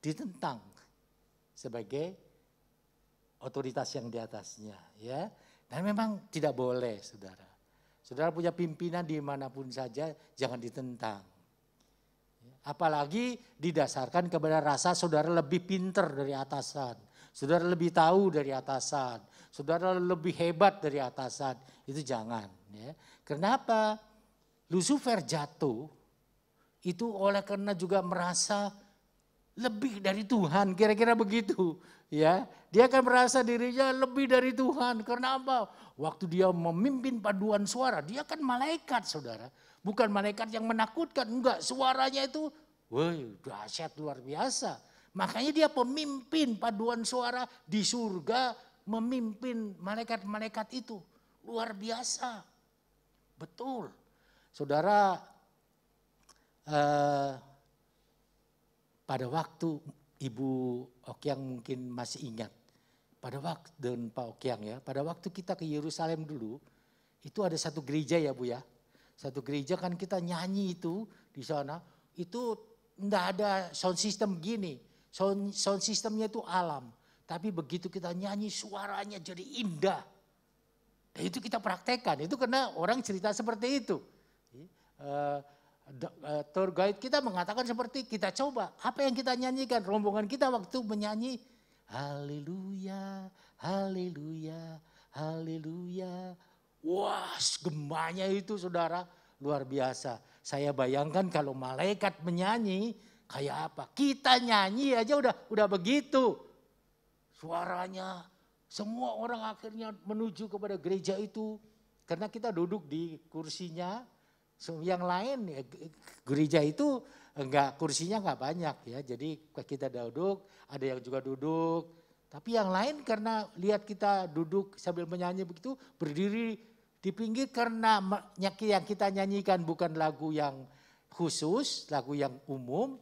ditentang sebagai otoritas yang di atasnya. Ya. Dan memang tidak boleh saudara. Saudara punya pimpinan dimanapun saja jangan ditentang. Apalagi didasarkan kepada rasa saudara lebih pinter dari atasan. Saudara lebih tahu dari atasan. Saudara lebih hebat dari atasan. Itu jangan. Ya. Kenapa? Lucifer jatuh itu oleh karena juga merasa lebih dari Tuhan. Kira-kira begitu. Ya, dia akan merasa dirinya lebih dari Tuhan. Karena apa? Waktu dia memimpin paduan suara, dia kan malaikat saudara. Bukan malaikat yang menakutkan, enggak. Suaranya itu, woi, dahsyat luar biasa. Makanya dia pemimpin paduan suara di surga, memimpin malaikat-malaikat itu. Luar biasa. Betul. Saudara, pada waktu Ibu Okyang mungkin masih ingat. Pada waktu, dan Pak Okyang ya, pada waktu kita ke Yerusalem dulu, itu ada satu gereja ya Bu ya. Satu gereja kan kita nyanyi itu di sana, itu enggak ada sound system gini. Sound systemnya itu alam. Tapi begitu kita nyanyi suaranya jadi indah. Dan itu kita praktekkan, itu karena orang cerita seperti itu. Tour guide kita mengatakan seperti kita coba. Apa yang kita nyanyikan, rombongan kita waktu menyanyi. Haleluya, haleluya, haleluya. Wah, gemanya itu saudara luar biasa. Saya bayangkan kalau malaikat menyanyi kayak apa. Kita nyanyi aja udah begitu. Suaranya semua orang akhirnya menuju kepada gereja itu. Karena kita duduk di kursinya. Yang lain gereja itu kursinya enggak banyak ya. Jadi kita duduk, ada yang juga duduk. Tapi yang lain karena lihat kita duduk sambil menyanyi begitu berdiri di pinggir karena yang kita nyanyikan bukan lagu yang khusus, lagu yang umum,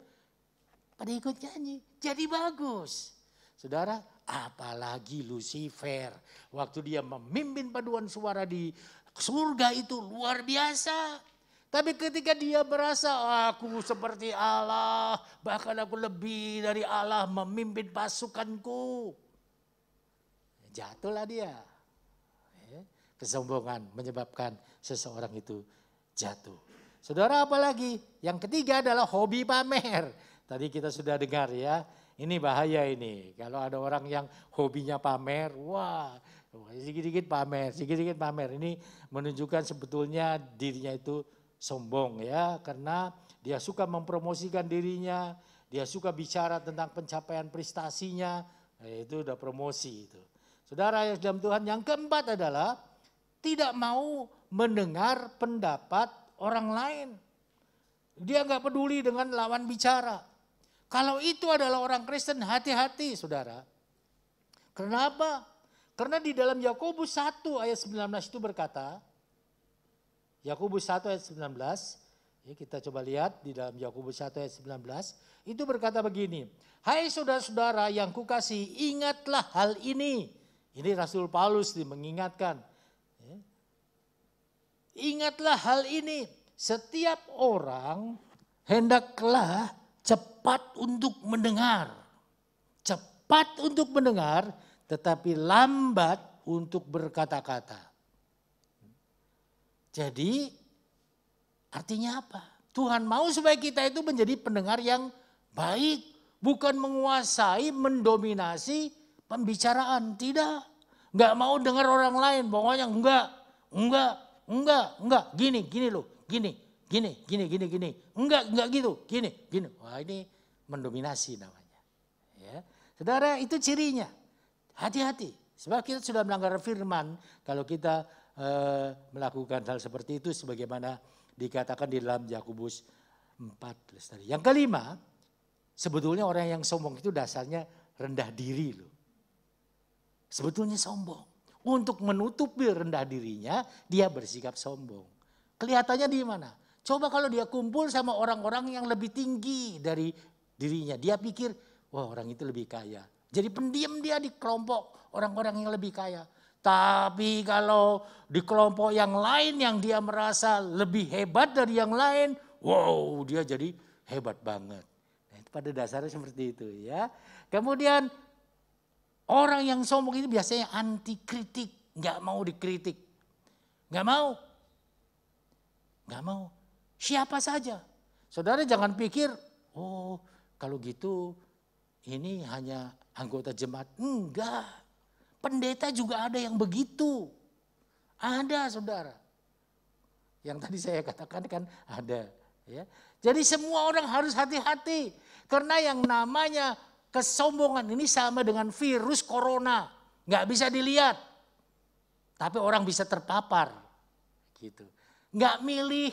pada ikut nyanyi. Jadi bagus. Saudara, apalagi Lucifer. Waktu dia memimpin paduan suara di surga itu luar biasa. Tapi ketika dia merasa aku seperti Allah, bahkan aku lebih dari Allah memimpin pasukanku. Jatuhlah dia. Kesombongan menyebabkan seseorang itu jatuh. Saudara, apalagi? Yang ketiga adalah hobi pamer. Tadi kita sudah dengar ya, ini bahaya ini. Kalau ada orang yang hobinya pamer, wah sedikit-sedikit pamer, sedikit-sedikit pamer. Ini menunjukkan sebetulnya dirinya itu sombong ya, karena dia suka mempromosikan dirinya, dia suka bicara tentang pencapaian prestasinya, itu udah promosi itu. Saudara yang dalam Tuhan, yang keempat adalah tidak mau mendengar pendapat orang lain. Dia nggak peduli dengan lawan bicara. Kalau itu adalah orang Kristen, hati-hati saudara. Kenapa? Karena di dalam Yakobus 1 ayat 19 itu berkata, Yakobus 1 ayat 19, ya kita coba lihat di dalam Yakobus 1 ayat 19, itu berkata begini, hai saudara-saudara yang kukasihi, ingatlah hal ini. Ini Rasul Paulus mengingatkan. Ingatlah hal ini, setiap orang hendaklah cepat untuk mendengar. Cepat untuk mendengar, tetapi lambat untuk berkata-kata. Jadi artinya apa? Tuhan mau supaya kita itu menjadi pendengar yang baik. Bukan menguasai, mendominasi pembicaraan. Tidak. Nggak mau dengar orang lain. Pokoknya enggak. Gini loh. Gini. Enggak gitu. Gini. Wah ini mendominasi namanya. Ya. Saudara itu cirinya. Hati-hati. Sebab kita sudah melanggar firman kalau kita melakukan hal seperti itu sebagaimana dikatakan di dalam Yakobus 4 tadi. Yang kelima, sebetulnya orang yang sombong itu dasarnya rendah diri loh. Sebetulnya sombong. Untuk menutupi rendah dirinya, dia bersikap sombong. Kelihatannya di mana? Coba kalau dia kumpul sama orang-orang yang lebih tinggi dari dirinya. Dia pikir, wah orang itu lebih kaya. Jadi pendiam dia di kelompok orang-orang yang lebih kaya. Tapi kalau di kelompok yang lain yang dia merasa lebih hebat dari yang lain, wow dia jadi hebat banget. Nah, itu pada dasarnya seperti itu ya. Kemudian orang yang sombong itu biasanya anti kritik, nggak mau dikritik, nggak mau. Siapa saja. Saudara jangan pikir, oh kalau gitu ini hanya anggota jemaat. Enggak. Pendeta juga ada yang begitu. Ada saudara. Yang tadi saya katakan kan ada. Ya. Jadi semua orang harus hati-hati. Karena yang namanya kesombongan ini sama dengan virus corona. Nggak bisa dilihat. Tapi orang bisa terpapar. Gitu. Nggak milih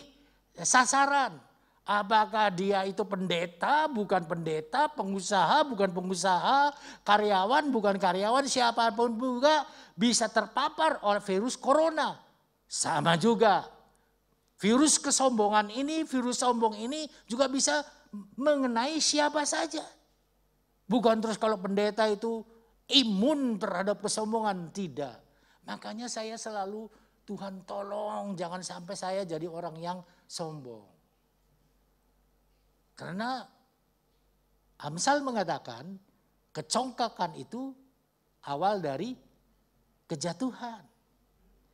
sasaran. Apakah dia itu pendeta, bukan pendeta, pengusaha, bukan pengusaha, karyawan, bukan karyawan, siapapun juga bisa terpapar oleh virus corona. Sama juga. Virus kesombongan ini, virus sombong ini juga bisa mengenai siapa saja. Bukan terus kalau pendeta itu imun terhadap kesombongan, tidak. Makanya saya selalu, Tuhan tolong jangan sampai saya jadi orang yang sombong. Karena Amsal mengatakan kecongkakan itu awal dari kejatuhan.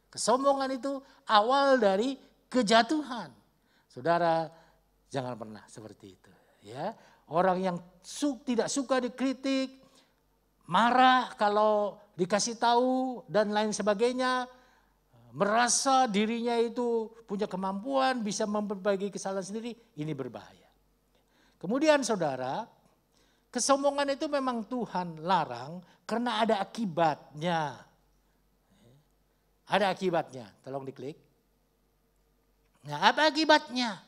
Kesombongan itu awal dari kejatuhan. Saudara jangan pernah seperti itu. Ya, orang yang tidak suka dikritik, marah kalau dikasih tahu dan lain sebagainya, merasa dirinya itu punya kemampuan bisa memperbaiki kesalahan sendiri, ini berbahaya. Kemudian saudara, kesombongan itu memang Tuhan larang karena ada akibatnya. Ada akibatnya, tolong diklik. Nah apa akibatnya?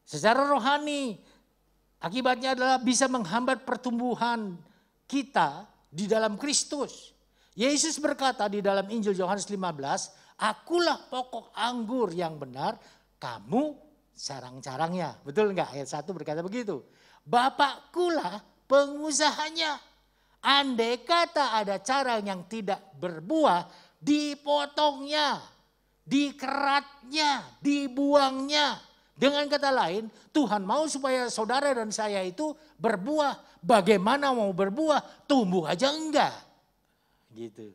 Secara rohani, akibatnya adalah bisa menghambat pertumbuhan kita di dalam Kristus. Yesus berkata di dalam Injil Yohanes 15, akulah pokok anggur yang benar, kamu sarang-sarangnya. Betul enggak? Ayat 1 berkata begitu. Bapakkulah pengusahanya. Andai kata ada carang yang tidak berbuah, dipotongnya, dikeratnya, dibuangnya. Dengan kata lain, Tuhan mau supaya saudara dan saya itu berbuah. Bagaimana mau berbuah? Tumbuh aja enggak. Gitu.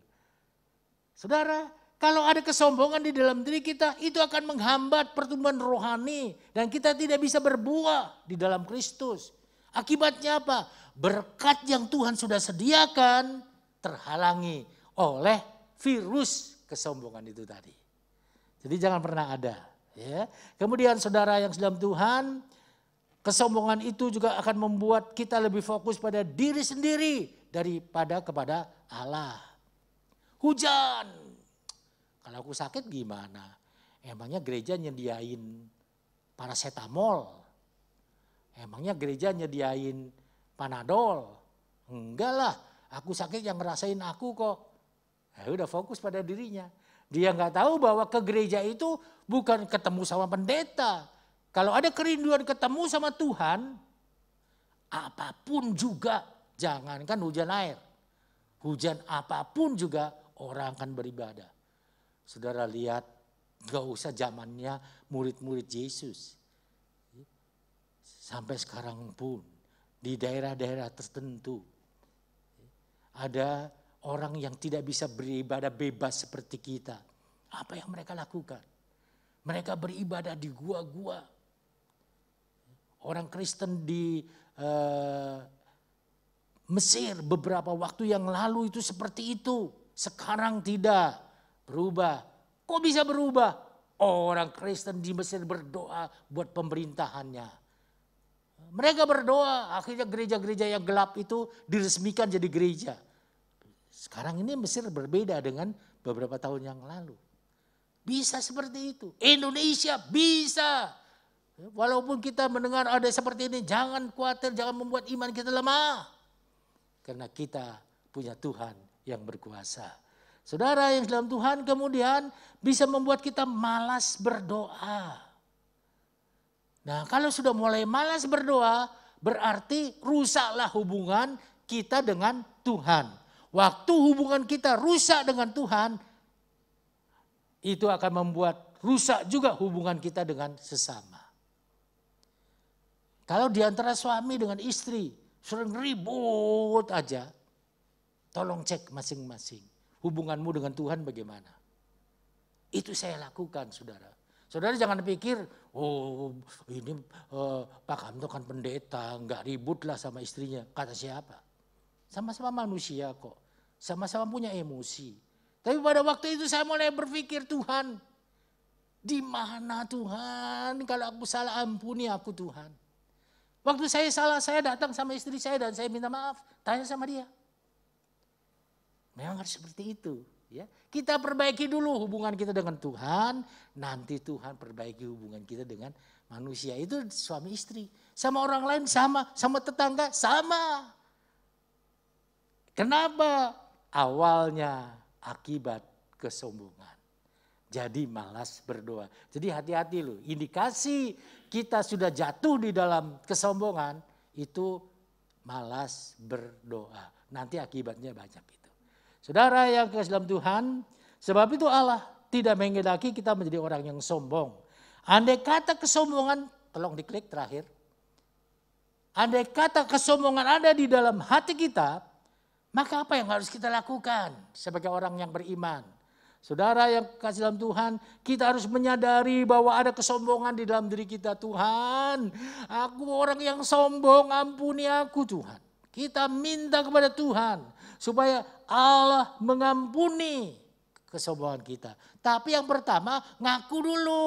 Saudara, kalau ada kesombongan di dalam diri kita, itu akan menghambat pertumbuhan rohani. Dan kita tidak bisa berbuah di dalam Kristus. Akibatnya apa? Berkat yang Tuhan sudah sediakan terhalangi oleh virus kesombongan itu tadi. Jadi jangan pernah ada. Ya. Kemudian saudara yang dalam Tuhan, kesombongan itu juga akan membuat kita lebih fokus pada diri sendiri daripada kepada Allah. Hujan. Kalau aku sakit gimana? Emangnya gereja nyediain paracetamol? Emangnya gereja nyediain Panadol? Enggak lah, aku sakit yang ngerasain aku kok. Ya udah fokus pada dirinya. Dia nggak tahu bahwa ke gereja itu bukan ketemu sama pendeta. Kalau ada kerinduan ketemu sama Tuhan, apapun juga, jangankan hujan air. Hujan apapun juga orang akan beribadah. Saudara lihat, gak usah zamannya murid-murid Yesus. Sampai sekarang pun di daerah-daerah tertentu ada orang yang tidak bisa beribadah bebas seperti kita. Apa yang mereka lakukan? Mereka beribadah di gua-gua. Orang Kristen di Mesir beberapa waktu yang lalu itu seperti itu. Sekarang tidak berubah. Kok bisa berubah? Orang Kristen di Mesir berdoa buat pemerintahannya. Mereka berdoa, akhirnya gereja-gereja yang gelap itu diresmikan jadi gereja. Sekarang ini Mesir berbeda dengan beberapa tahun yang lalu. Bisa seperti itu. Indonesia bisa. Walaupun kita mendengar ada seperti ini, jangan khawatir, jangan membuat iman kita lemah. Karena kita punya Tuhan yang berkuasa. Saudara yang dalam Tuhan kemudian bisa membuat kita malas berdoa. Nah, kalau sudah mulai malas berdoa, berarti rusaklah hubungan kita dengan Tuhan. Waktu hubungan kita rusak dengan Tuhan, itu akan membuat rusak juga hubungan kita dengan sesama. Kalau di antara suami dengan istri sering ribut aja, tolong cek masing-masing. Hubunganmu dengan Tuhan bagaimana? Itu saya lakukan, saudara. Saudara jangan pikir, oh ini Pak Kamto kan pendeta, nggak ribut lah sama istrinya. Kata siapa? Sama-sama manusia kok, sama-sama punya emosi. Tapi pada waktu itu saya mulai berpikir, Tuhan, di mana Tuhan? Kalau aku salah ampuni aku Tuhan. Waktu saya salah, saya datang sama istri saya dan saya minta maaf. Tanya sama dia. Memang harus seperti itu. Ya, kita perbaiki dulu hubungan kita dengan Tuhan, nanti Tuhan perbaiki hubungan kita dengan manusia. Itu suami istri. Sama orang lain sama, sama tetangga sama. Kenapa? Awalnya akibat kesombongan. Jadi malas berdoa. Jadi hati-hati loh, indikasi kita sudah jatuh di dalam kesombongan itu malas berdoa. Nanti akibatnya banyak itu. Saudara yang kasih dalam Tuhan, sebab itu Allah tidak menghendaki kita menjadi orang yang sombong. Andai kata kesombongan, tolong diklik terakhir. Andai kata kesombongan ada di dalam hati kita, maka apa yang harus kita lakukan sebagai orang yang beriman? Saudara yang kasih dalam Tuhan, kita harus menyadari bahwa ada kesombongan di dalam diri kita. Tuhan, aku orang yang sombong, ampuni aku Tuhan. Kita minta kepada Tuhan supaya Allah mengampuni kesombongan kita. Tapi yang pertama ngaku dulu.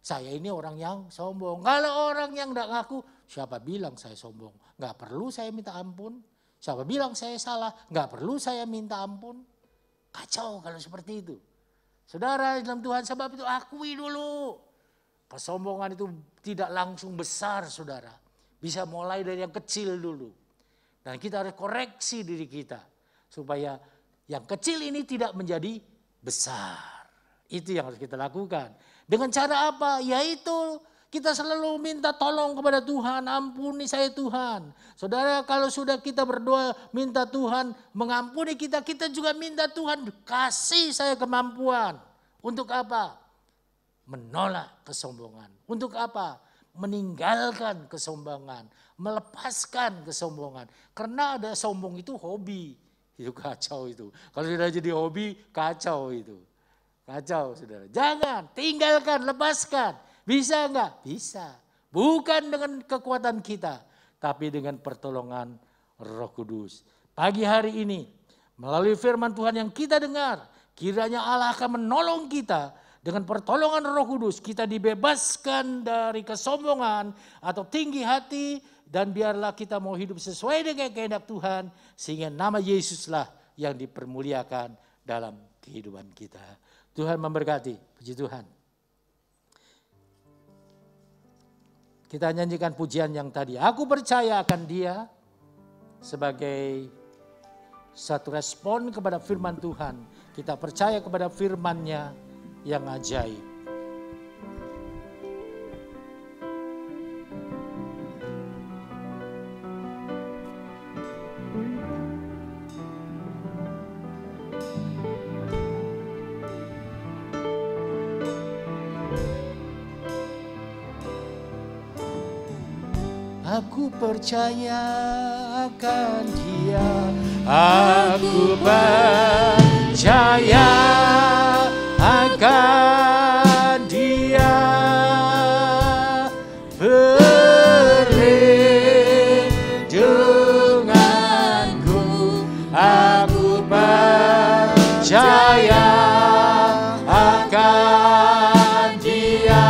Saya ini orang yang sombong. Kalau orang yang tidak ngaku, siapa bilang saya sombong? Nggak perlu saya minta ampun. Siapa bilang saya salah? Nggak perlu saya minta ampun. Kacau kalau seperti itu. Saudara dalam Tuhan, sebab itu akui dulu. Kesombongan itu tidak langsung besar, saudara. Bisa mulai dari yang kecil dulu. Dan kita harus koreksi diri kita. Supaya yang kecil ini tidak menjadi besar. Itu yang harus kita lakukan. Dengan cara apa? Yaitu kita selalu minta tolong kepada Tuhan. Ampuni saya Tuhan. Saudara, kalau sudah kita berdoa minta Tuhan mengampuni kita, kita juga minta Tuhan kasih saya kemampuan. Untuk apa? Menolak kesombongan. Untuk apa? Meninggalkan kesombongan. Melepaskan kesombongan. Karena ada sombong itu hobi. Itu kacau itu. Kalau sudah jadi hobi, kacau itu. Kacau saudara. Jangan, tinggalkan, lepaskan. Bisa enggak? Bisa. Bukan dengan kekuatan kita, tapi dengan pertolongan Roh Kudus. Pagi hari ini, melalui firman Tuhan yang kita dengar, kiranya Allah akan menolong kita Dengan pertolongan Roh Kudus kita dibebaskan dari kesombongan atau tinggi hati. Dan biarlah kita mau hidup sesuai dengan kehendak Tuhan. Sehingga nama Yesuslah yang dipermuliakan dalam kehidupan kita. Tuhan memberkati. Puji Tuhan. Kita nyanyikan pujian yang tadi. Aku percaya akan Dia sebagai satu respon kepada firman Tuhan. Kita percaya kepada firman-Nya yang ajaib. Aku percaya akan Dia, aku percaya akan Dia, perlindunganku, aku percaya akan Dia.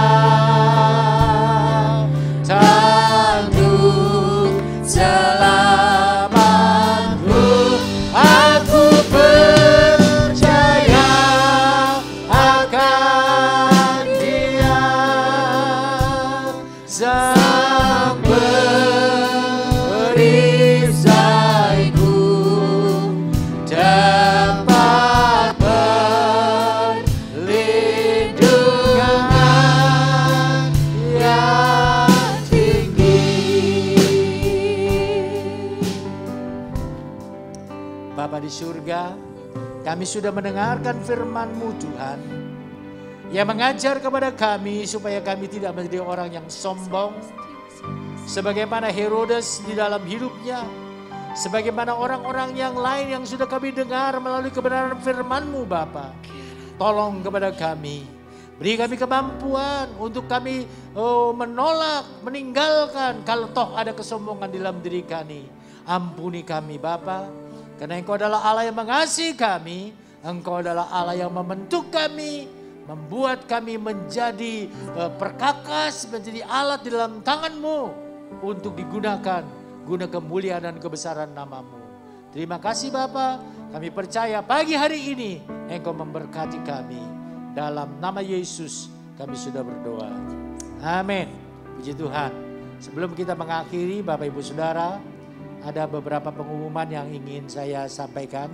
Selamatku, aku percaya akan Dia, Sang perisaiku, tempat perlindungan yang Bapa di surga, kami sudah mendengarkan firman-Mu Tuhan, yang mengajar kepada kami supaya kami tidak menjadi orang yang sombong, sebagaimana Herodes di dalam hidupnya, sebagaimana orang-orang yang lain yang sudah kami dengar melalui kebenaran firman-Mu Bapa. Tolong kepada kami, beri kami kemampuan untuk kami menolak, meninggalkan kalau toh ada kesombongan di dalam diri kami. Ampuni kami Bapa. Karena Engkau adalah Allah yang mengasihi kami, Engkau adalah Allah yang membentuk kami, membuat kami menjadi perkakas, menjadi alat di dalam tangan-Mu untuk digunakan guna kemuliaan dan kebesaran nama-Mu. Terima kasih Bapa, kami percaya pagi hari ini Engkau memberkati kami. Dalam nama Yesus kami sudah berdoa. Amin. Puji Tuhan. Sebelum kita mengakhiri Bapak Ibu Saudara, ada beberapa pengumuman yang ingin saya sampaikan.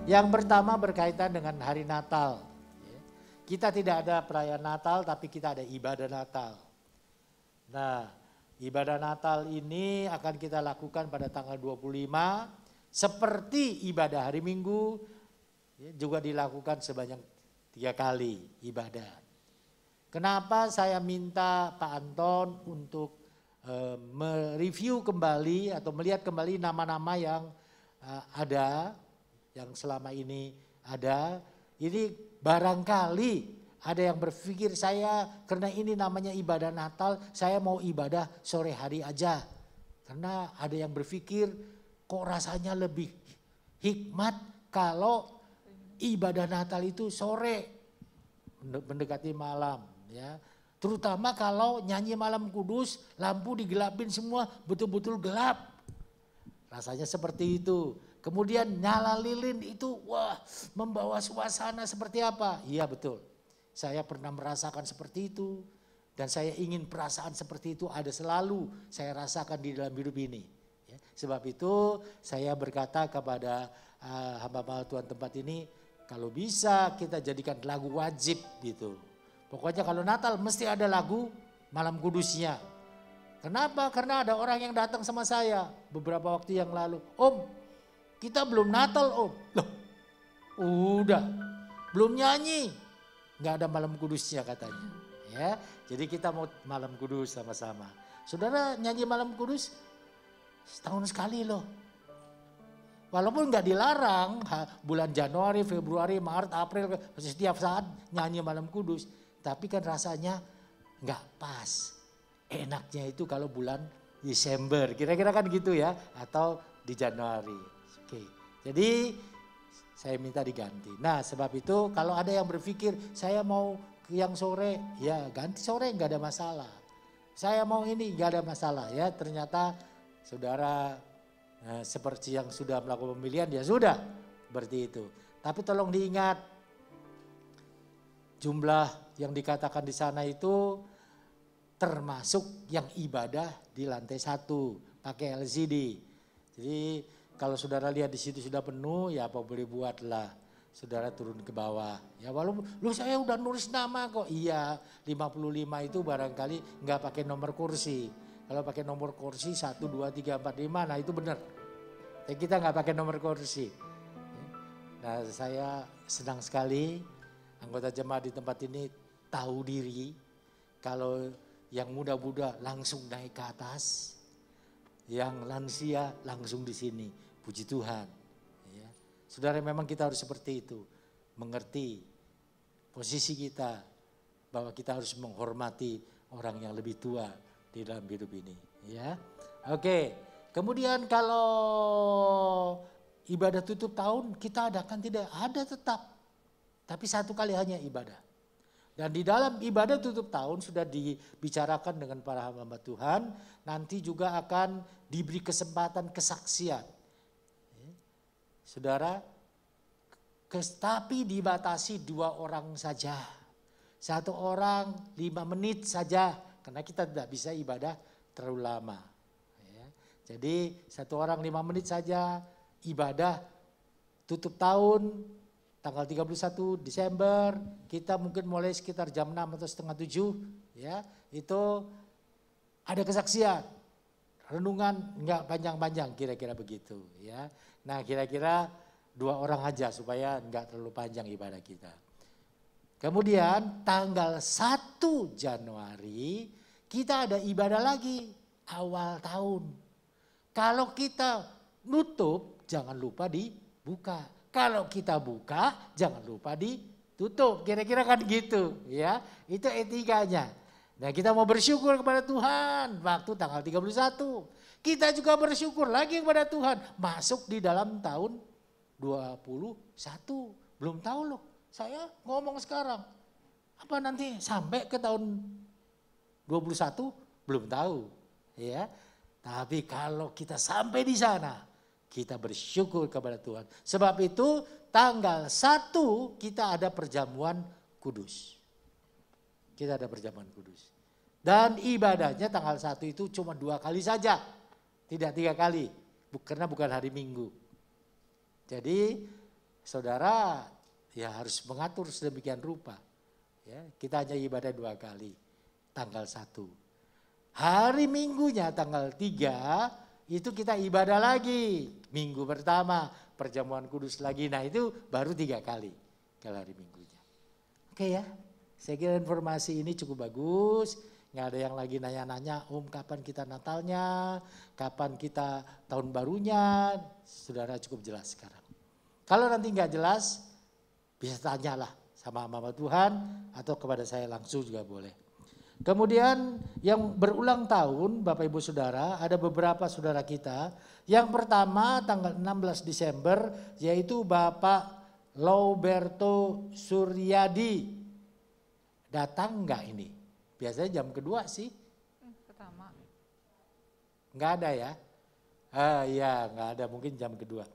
Yang pertama berkaitan dengan hari Natal. Kita tidak ada perayaan Natal, tapi kita ada ibadah Natal. Nah, ibadah Natal ini akan kita lakukan pada tanggal 25. Seperti ibadah hari Minggu, juga dilakukan sebanyak 3 kali ibadah. Kenapa saya minta Pak Anton untuk mereview kembali atau melihat kembali nama-nama yang ada, yang selama ini ada. Ini barangkali ada yang berpikir saya karena ini namanya ibadah Natal, saya mau ibadah sore hari aja. Karena ada yang berpikir kok rasanya lebih hikmat kalau ibadah Natal itu sore mendekati malam ya. Terutama kalau nyanyi malam kudus, lampu digelapin semua, betul-betul gelap. Rasanya seperti itu. Kemudian nyala lilin itu, wah, membawa suasana seperti apa? Iya betul, saya pernah merasakan seperti itu. Dan saya ingin perasaan seperti itu ada selalu saya rasakan di dalam hidup ini. Ya, sebab itu saya berkata kepada hamba-hamba Tuhan tempat ini, kalau bisa kita jadikan lagu wajib gitu. Pokoknya kalau Natal mesti ada lagu malam kudusnya. Kenapa? Karena ada orang yang datang sama saya beberapa waktu yang lalu. Om, kita belum Natal om. Loh, udah, belum nyanyi. Nggak ada malam kudusnya katanya. Ya, jadi kita mau malam kudus sama-sama. Saudara nyanyi malam kudus setahun sekali loh. Walaupun nggak dilarang bulan Januari, Februari, Maret, April, setiap saat nyanyi malam kudus. Tapi kan rasanya nggak pas. Enaknya itu kalau bulan Desember, kira-kira kan gitu ya. Atau di Januari. Oke. Jadi saya minta diganti. Nah sebab itu kalau ada yang berpikir saya mau yang sore, ya ganti sore nggak ada masalah. Saya mau ini nggak ada masalah ya. Ternyata saudara seperti yang sudah melakukan pemilihan ya sudah seperti itu. Tapi tolong diingat jumlah yang dikatakan di sana itu termasuk yang ibadah di lantai 1 pakai LCD. Jadi kalau saudara lihat di situ sudah penuh ya apa boleh buatlah. Saudara turun ke bawah. Ya walaupun lu saya udah nulis nama kok. Iya 55 itu barangkali nggak pakai nomor kursi. Kalau pakai nomor kursi 1, 2, 3, 4, 5 nah itu benar. Tapi kita nggak pakai nomor kursi. Nah saya senang sekali anggota jemaat di tempat ini tahu diri. Kalau yang muda-muda langsung naik ke atas. Yang lansia langsung di sini. Puji Tuhan. Ya. Saudara memang kita harus seperti itu. Mengerti posisi kita. Bahwa kita harus menghormati orang yang lebih tua di dalam hidup ini. Ya. Oke. Kemudian kalau ibadah tutup tahun kita adakan tidak ada tetap. Tapi 1 kali hanya ibadah. Dan di dalam ibadah tutup tahun sudah dibicarakan dengan para hamba Tuhan. Nanti juga akan diberi kesempatan kesaksian. Saudara, tapi dibatasi 2 orang saja. 1 orang 5 menit saja. Karena kita tidak bisa ibadah terlalu lama. Jadi 1 orang 5 menit saja ibadah tutup tahun. Tanggal 31 Desember, kita mungkin mulai sekitar jam 6 atau setengah 7, ya, itu ada kesaksian. Renungan enggak panjang-panjang kira-kira begitu, ya. Nah, kira-kira 2 orang aja supaya enggak terlalu panjang ibadah kita. Kemudian tanggal 1 Januari kita ada ibadah lagi awal tahun. Kalau kita nutup jangan lupa dibuka. Kalau kita buka, jangan lupa ditutup. Kira-kira kan gitu, ya. Itu etikanya. Nah, kita mau bersyukur kepada Tuhan waktu tanggal 31. Kita juga bersyukur lagi kepada Tuhan masuk di dalam tahun 21. Belum tahu loh. Saya ngomong sekarang. Apa nanti sampai ke tahun 21? Belum tahu, ya. Tapi kalau kita sampai di sana, kita bersyukur kepada Tuhan. Sebab itu tanggal 1 kita ada perjamuan kudus. Kita ada perjamuan kudus. Dan ibadahnya tanggal 1 itu cuma 2 kali saja. Tidak 3 kali. Karena bukan hari Minggu. Jadi saudara ya harus mengatur sedemikian rupa. Ya, kita hanya ibadah 2 kali. Tanggal 1. Hari Minggunya tanggal 3 itu kita ibadah lagi. Minggu pertama perjamuan kudus lagi. Nah itu baru 3 kali kalau hari Minggunya. Oke ya, saya kira informasi ini cukup bagus. Nggak ada yang lagi nanya-nanya, kapan kita Natalnya, kapan kita tahun barunya. Saudara cukup jelas sekarang. Kalau nanti nggak jelas, bisa tanyalah sama hamba Tuhan atau kepada saya langsung juga boleh. Kemudian yang berulang tahun Bapak Ibu Saudara, ada beberapa saudara kita. Yang pertama tanggal 16 Desember yaitu Bapak Lauberto Suryadi. Datang enggak ini? Biasanya jam kedua sih. Pertama. Enggak ada ya? Iya enggak ada, mungkin jam kedua.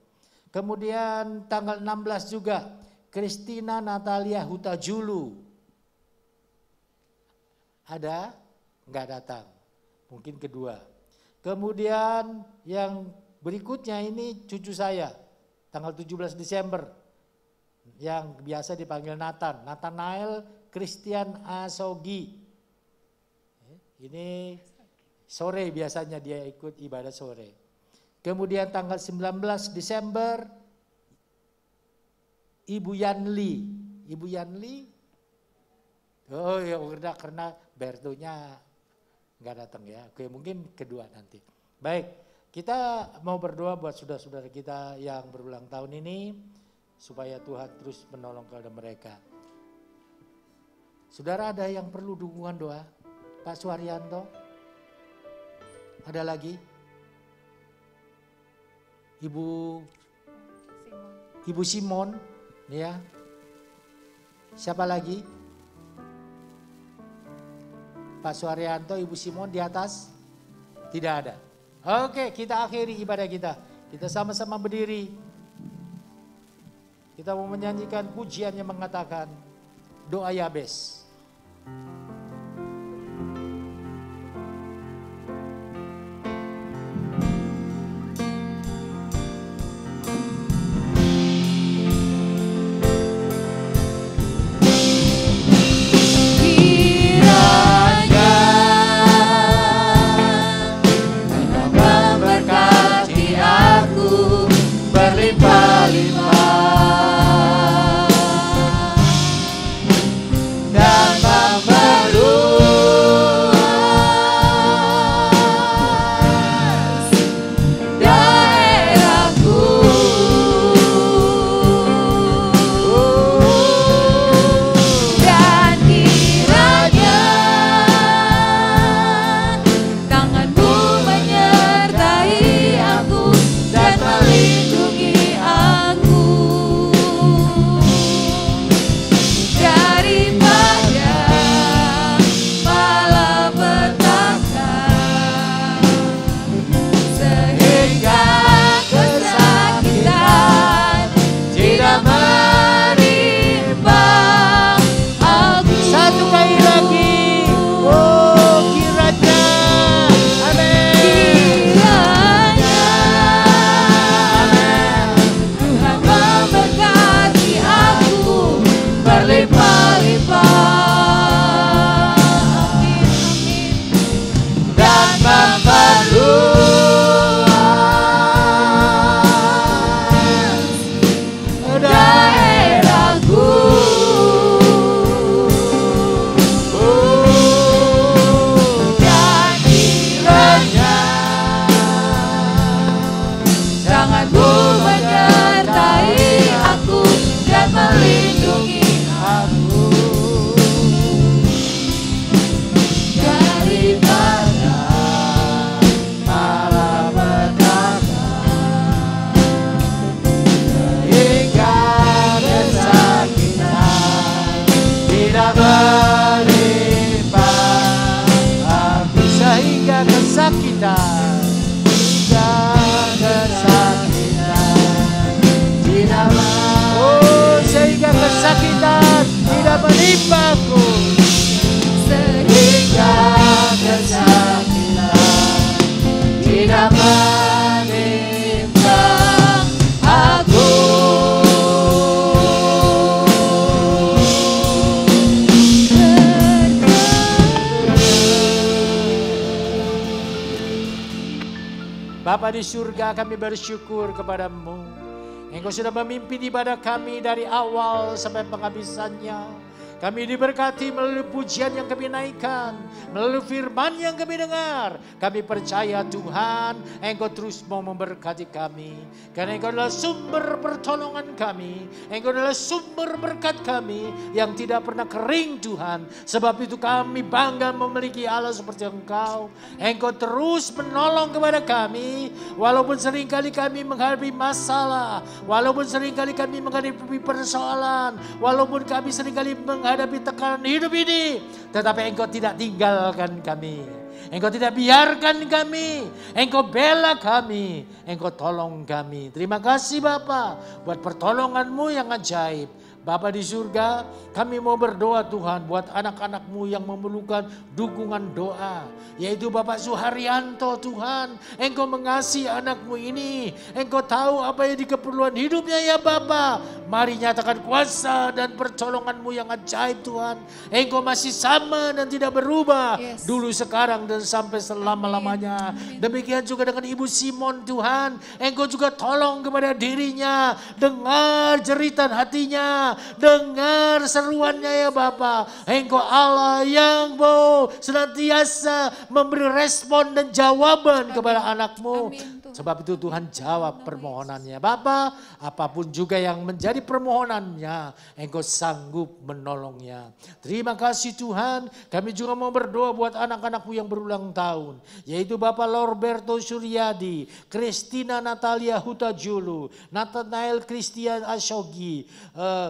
Kemudian tanggal 16 juga Christina Natalia Hutajulu. Ada, enggak datang. Mungkin kedua. Kemudian yang berikutnya ini cucu saya. Tanggal 17 Desember. Yang biasa dipanggil Nathan. Nathanael Christian Asogi. Ini sore biasanya dia ikut ibadah sore. Kemudian tanggal 19 Desember. Ibu Yanli. Ibu Yanli. Oh ya karena Bertonya nggak datang ya. Oke mungkin kedua nanti. Baik, kita mau berdoa buat saudara-saudara kita yang berulang tahun ini supaya Tuhan terus menolong kepada mereka. Saudara ada yang perlu dukungan doa? Pak Suharyanto? Ada lagi? Ibu Simon, ya. Siapa lagi? Pak Suharyanto, Ibu Simon di atas? Tidak ada. Oke, kita akhiri ibadah kita. Kita sama-sama berdiri. Kita mau menyanyikan pujian yang mengatakan doa Yabes. Bapa di surga, kami bersyukur kepadamu. Engkau sudah memimpin ibadah kami dari awal sampai penghabisannya. Kami diberkati melalui pujian yang kami naikkan, melalui firman yang kami dengar. Kami percaya Tuhan, Engkau terus mau memberkati kami. Karena Engkau adalah sumber pertolongan kami. Engkau adalah sumber berkat kami yang tidak pernah kering Tuhan. Sebab itu kami bangga memiliki Allah seperti Engkau. Engkau terus menolong kepada kami. Walaupun seringkali kami menghadapi masalah. Walaupun seringkali kami menghadapi persoalan. Walaupun kami seringkali menghadapi tekanan hidup ini, tetapi Engkau tidak tinggalkan kami. Engkau tidak biarkan kami. Engkau bela kami. Engkau tolong kami. Terima kasih Bapa buat pertolongan-Mu yang ajaib. Bapa di surga, kami mau berdoa Tuhan buat anak-anak-Mu yang memerlukan dukungan doa. Yaitu Bapak Suharyanto Tuhan. Engkau mengasihi anak-Mu ini. Engkau tahu apa yang di keperluan hidupnya ya Bapa. Mari nyatakan kuasa dan pertolongan-Mu yang ajaib Tuhan. Engkau masih sama dan tidak berubah. Yes. Dulu, sekarang dan sampai selama-lamanya. Demikian juga dengan Ibu Simon Tuhan. Engkau juga tolong kepada dirinya. Dengar jeritan hatinya. Dengar seruannya ya Bapa. Engkau Allah yang mau senantiasa memberi respon dan jawaban kepada anak-Mu. Sebab itu Tuhan jawab permohonannya. Bapa, apapun juga yang menjadi permohonannya, Engkau sanggup menolongnya. Terima kasih Tuhan, kami juga mau berdoa buat anak-anakmu yang berulang tahun. Yaitu Bapak Lorberto Suryadi, Christina Natalia Hutajulu, Nathanael Christian Ashogi,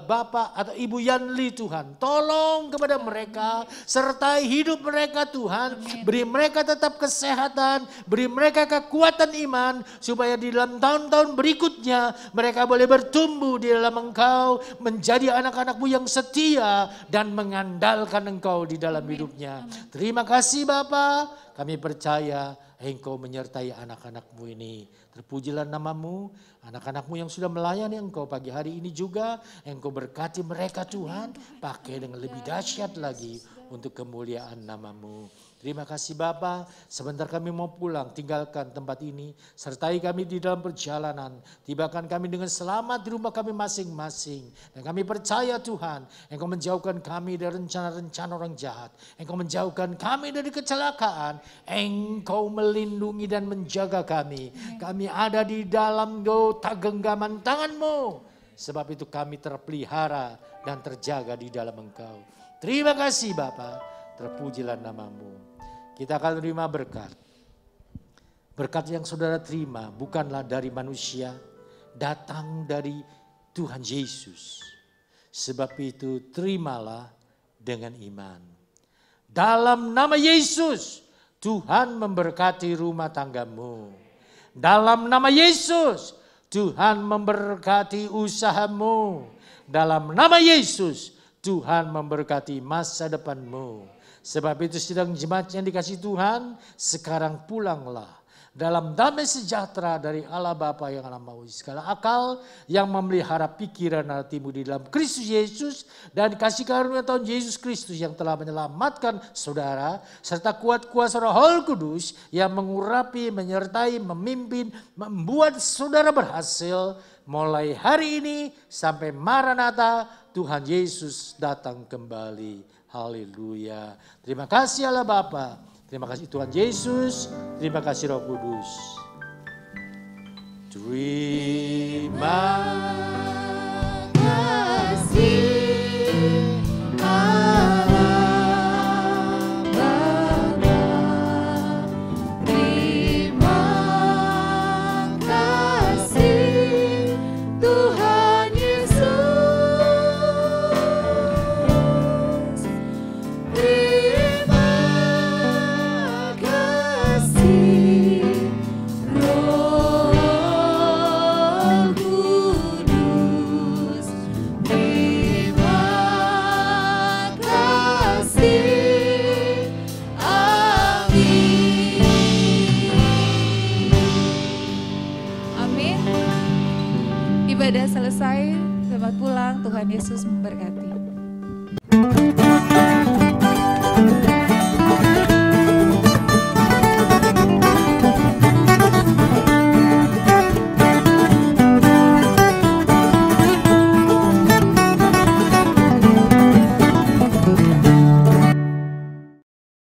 Bapak atau Ibu Yanli Tuhan. Tolong kepada mereka, sertai hidup mereka Tuhan. Beri mereka tetap kesehatan, beri mereka kekuatan iman, supaya di dalam tahun-tahun berikutnya mereka boleh bertumbuh di dalam Engkau, menjadi anak-anak-Mu yang setia dan mengandalkan Engkau di dalam hidupnya. Terima kasih Bapa, kami percaya Engkau menyertai anak-anak-Mu ini. Terpujilah nama-Mu, anak-anak-Mu yang sudah melayani Engkau pagi hari ini juga, Engkau berkati mereka Tuhan, pakai dengan lebih dahsyat lagi untuk kemuliaan nama-Mu. Terima kasih Bapa, sebentar kami mau pulang, tinggalkan tempat ini, sertai kami di dalam perjalanan, tibakan kami dengan selamat di rumah kami masing-masing. Dan kami percaya Tuhan, Engkau menjauhkan kami dari rencana-rencana orang jahat, Engkau menjauhkan kami dari kecelakaan, Engkau melindungi dan menjaga kami. Kami ada di dalam genggaman tangan-Mu, sebab itu kami terpelihara dan terjaga di dalam Engkau. Terima kasih Bapa, terpujilah nama-Mu. Kita akan terima berkat. Berkat yang saudara terima bukanlah dari manusia, datang dari Tuhan Yesus. Sebab itu terimalah dengan iman. Dalam nama Yesus, Tuhan memberkati rumah tanggamu. Dalam nama Yesus, Tuhan memberkati usahamu. Dalam nama Yesus, Tuhan memberkati masa depanmu. Sebab itu sedang jemaat yang dikasihi Tuhan, sekarang pulanglah dalam damai sejahtera dari Allah Bapa yang alam mahu segala akal, yang memelihara pikiran hatimu di dalam Kristus Yesus, dan kasih karunia Tuhan Yesus Kristus yang telah menyelamatkan saudara, serta kuat kuasa Roh Kudus yang mengurapi, menyertai, memimpin, membuat saudara berhasil mulai hari ini sampai Maranatha, Tuhan Yesus datang kembali. Haleluya. Terima kasih Allah Bapa. Terima kasih Tuhan Yesus. Terima kasih Roh Kudus. Terima kasih Allah Bapa. Terima kasih Tuhan Yesus. Ibadah selesai, selamat pulang, Tuhan Yesus memberkati.